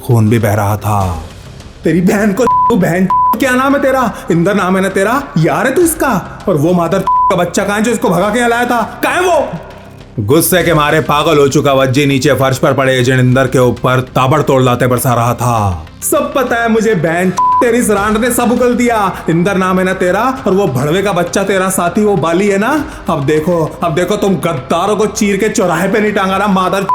खून भी बह रहा था। तेरी बहन को बहन क्या नाम है तेरा? इंदर नाम है ना तेरा? यार है तू इसका? और वो मादर का बच्चा कहाँ है जो इसको भगा के लाया था? कहाँ है वो? गुस्से के मारे पागल हो चुका वज्जी नीचे फर्श पर पड़े एजेंट इंदर के ऊपर ताबड़तोड़ लाते बरसा रहा था। सब पता है मुझे बहन, तेरी सरांड ने सब उगल दिया। इंदर नाम है ना तेरा और वो भड़वे का बच्चा तेरा साथी वो बाली है ना? अब देखो तुम गद्दारों को चीर के चौराहे पे नहीं टांगा रहा मादर।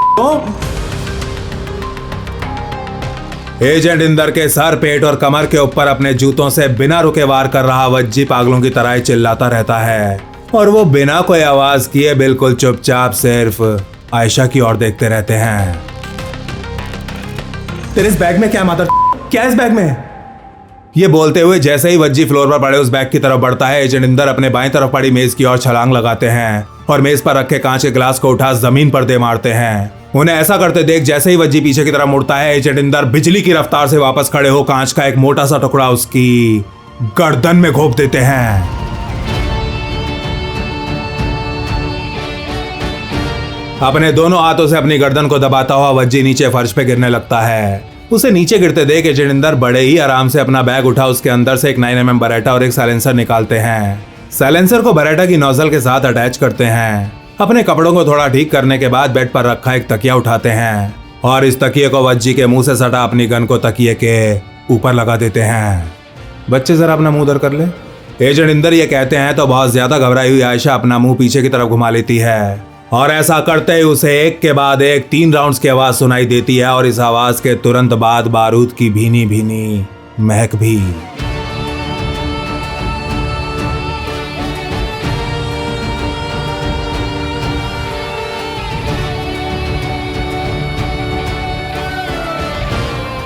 एजेंट इंदर के सर, पेट और कमर के ऊपर अपने जूतों से बिना रुके वार कर रहा वज्जी पागलों की तरह चिल्लाता रहता है और वो बिना कोई आवाज किए बिल्कुल चुपचाप सिर्फ आयशा की ओर देखते रहते हैं। तेरे इस बैग में क्या मादर? क्या इस बैग में? ये बोलते हुए जैसे ही वज्जी फ्लोर पर पड़े उस बैग की तरफ बढ़ता है, एजेंट इंदर अपने बाईं तरफ पड़ी मेज की ओर छलांग लगाते हैं और मेज पर रखे कांच के गिलास को उठा जमीन पर दे मारते हैं। उन्हें ऐसा करते देख जैसे ही वज्जी पीछे की तरफ मुड़ता है, एजेंट इंदर बिजली की रफ्तार से वापस खड़े हो कांच का एक मोटा सा टुकड़ा उसकी गर्दन में घोंप देते हैं। अपने दोनों हाथों से अपनी गर्दन को दबाता हुआ वज्जी नीचे फर्श पे गिरने लगता है। उसे नीचे गिरते देख एजेंट इंदर बड़े ही आराम से अपना बैग उठा उसके अंदर से एक 9mm बरेटा और एक साइलेंसर निकालते हैं। साइलेंसर को बरेटा की नोजल के साथ अटैच करते हैं अपने कपड़ों को थोड़ा ठीक करने के बाद बेड पर रखा एक तकिया उठाते हैं और इस तकिए को वज्जी के मुंह से सटा अपनी गन को तकिए के ऊपर लगा देते हैं। बच्चे जरा अपना मुंह उधर कर ले। एजेंट इंदर ये कहते हैं तो बहुत ज्यादा घबराई हुई आयशा अपना मुंह पीछे की तरफ घुमा लेती है और ऐसा करते ही उसे एक के बाद एक 3 राउंड्स की आवाज सुनाई देती है और इस आवाज के तुरंत बाद बारूद की भीनी भीनी महक भी।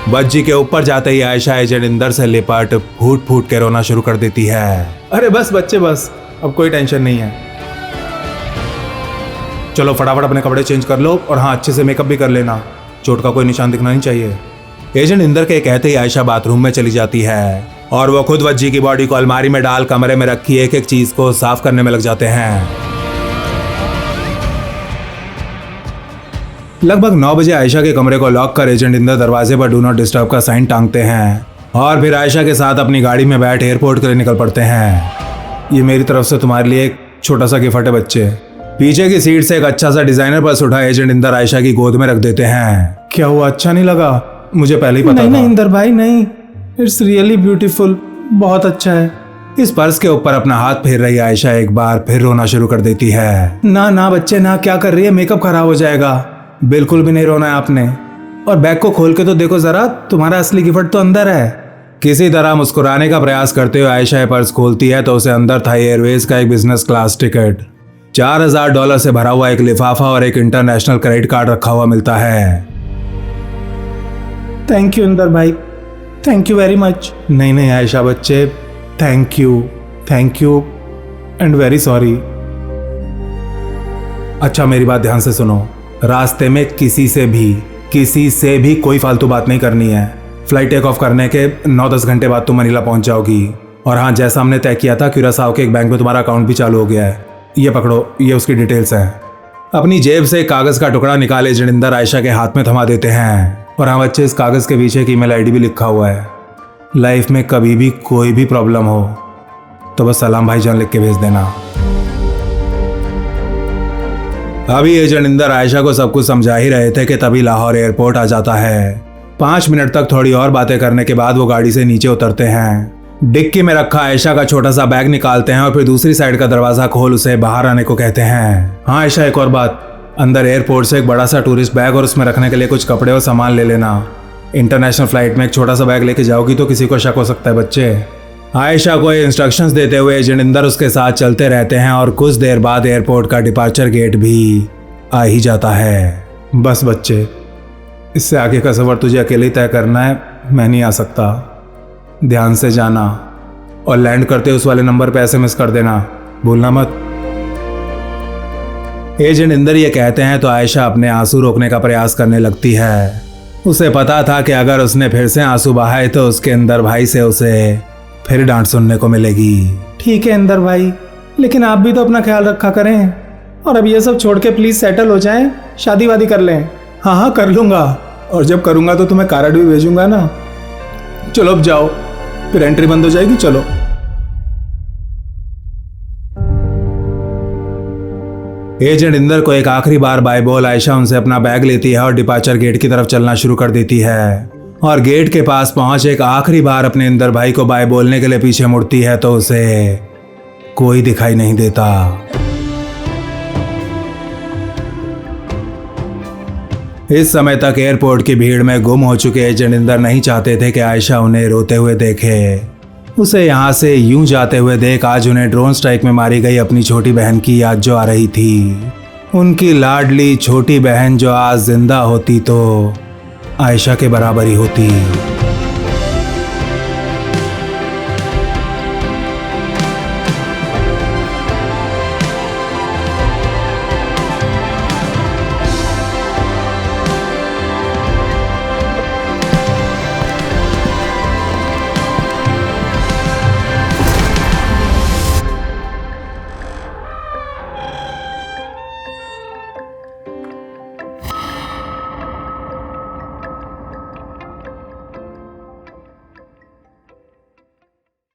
बज्जी के ऊपर जाते ही आयशा एजेंट इंदर से लिपट फूट फूट के रोना शुरू कर देती है। अरे बस बच्चे बस, अब कोई टेंशन नहीं है। चलो फटाफट अपने कपड़े चेंज कर लो और हाँ अच्छे से मेकअप भी कर लेना, चोट का कोई निशान दिखना नहीं चाहिए। एजेंट इंदर के कहते ही आयशा बाथरूम में चली जाती है और वो खुद वज्जी की बॉडी को अलमारी में डाल कमरे में रखी एक एक चीज को साफ करने में लग जाते हैं। लगभग 9 बजे आयशा के कमरे को लॉक कर एजेंट इंदर दरवाजे पर डू नॉट डिस्टर्ब का साइन टांगते हैं और फिर आयशा के साथ अपनी गाड़ी में बैठ एयरपोर्ट के लिए निकल पड़ते हैं। ये मेरी तरफ से तुम्हारे लिए एक छोटा सा गिफ्ट है बच्चे। पीछे की सीट से एक अच्छा सा डिजाइनर पर्स उठा एजेंट इंदर आयशा की गोद में रख देते हैं। क्या हुआ, अच्छा नहीं लगा? मुझे पहले ही पता था। नहीं इंदर भाई नहीं, इट्स रियली ब्यूटीफुल, बहुत अच्छा है। इस पर्स के ऊपर अपना हाथ फेर रही आयशा एक बार फिर रोना शुरू कर देती है। ना बच्चे ना, क्या कर रही है, मेकअप खराब हो जाएगा। बिल्कुल भी नहीं रोना है आपने। और बैग को खोल के तो देखो जरा, तुम्हारा असली गिफ्ट तो अंदर है। किसी तरह मुस्कुराने का प्रयास करते हुए आयशा पर्स खोलती है तो उसे अंदर थाई एयरवेज का एक बिजनेस क्लास टिकट, $4000 से भरा हुआ एक लिफाफा और एक इंटरनेशनल क्रेडिट कार्ड रखा हुआ मिलता है। थैंक यू इंदर भाई, थैंक यू वेरी मच। नहीं आयशा बच्चे, thank you and very sorry. अच्छा मेरी बात ध्यान से सुनो, रास्ते में किसी से भी कोई फालतू बात नहीं करनी है। फ्लाइट टेक ऑफ करने के 9-10 घंटे बाद तुम मनीला पहुंच जाओगी। और हाँ, जैसा हमने तय किया था, क्यूरासाओ के एक बैंक में तुम्हारा अकाउंट भी चालू हो गया है। ये पकड़ो, ये उसकी डिटेल्स हैं। अपनी जेब से कागज का टुकड़ा निकाले जिंदर आयशा के हाथ में थमा देते हैं। और हाँ बच्चे, इस कागज के पीछे एक ईमेल आईडी भी लिखा हुआ है। लाइफ में कभी भी कोई भी प्रॉब्लम हो तो बस सलाम भाईजान लिख के भेज देना। अभी एजेंट इंदर आयशा को सब कुछ समझा ही रहे थे कि तभी लाहौर एयरपोर्ट आ जाता है। 5 मिनट तक थोड़ी और बातें करने के बाद वो गाड़ी से नीचे उतरते हैं। डिक्की में रखा आयशा का छोटा सा बैग निकालते हैं और फिर दूसरी साइड का दरवाजा खोल उसे बाहर आने को कहते हैं। हाँ आयशा, एक और बात, अंदर एयरपोर्ट से एक बड़ा सा टूरिस्ट बैग और उसमें रखने के लिए कुछ कपड़े और सामान ले लेना। इंटरनेशनल फ्लाइट में एक छोटा सा बैग लेके जाओगी तो किसी को शक हो सकता है बच्चे। आयशा को इंस्ट्रक्शंस देते हुए एजेंट इंदर उसके साथ चलते रहते हैं और कुछ देर बाद एयरपोर्ट का डिपार्चर गेट भी आ ही जाता है। बस बच्चे, इससे आगे का सफर तुझे अकेले तय करना है, मैं नहीं आ सकता। ध्यान से जाना और लैंड करते उस वाले नंबर पे SMS कर देना, भूलना मत। एजेंट इंदर ये कहते हैं तो आयशा अपने आंसू रोकने का प्रयास करने लगती है। उसे पता था कि अगर उसने फिर से आंसू बहाए तो उसके इंदर भाई से उसे फिर डांट सुनने को मिलेगी। ठीक है इंदर भाई, लेकिन आप भी तो अपना ख्याल रखा करें और अब ये सब छोड़ के प्लीज सेटल हो जाएं, शादी वादी कर लें। हाँ कर लूंगा, और जब करूंगा तो तुम्हें कार्ड भी भेजूंगा ना। चलो अब जाओ, फिर एंट्री बंद हो जाएगी। चलो। एजेंट इंदर को एक आखिरी बार बाय बोल आयशा उनसे अपना बैग लेती है और डिपार्चर गेट की तरफ चलना शुरू कर देती है। और गेट के पास पहुंच एक आखिरी बार अपने इंदर भाई को बाय बोलने के लिए पीछे मुड़ती है तो उसे कोई दिखाई नहीं देता। इस समय तक एयरपोर्ट की भीड़ में गुम हो चुके एजेंट इंदर नहीं चाहते थे कि आयशा उन्हें रोते हुए देखे। उसे यहाँ से यूं जाते हुए देख आज उन्हें ड्रोन स्ट्राइक में मारी गई अपनी छोटी बहन की याद जो आ रही थी। उनकी लाडली छोटी बहन जो आज जिंदा होती तो आयशा के बराबर ही होती।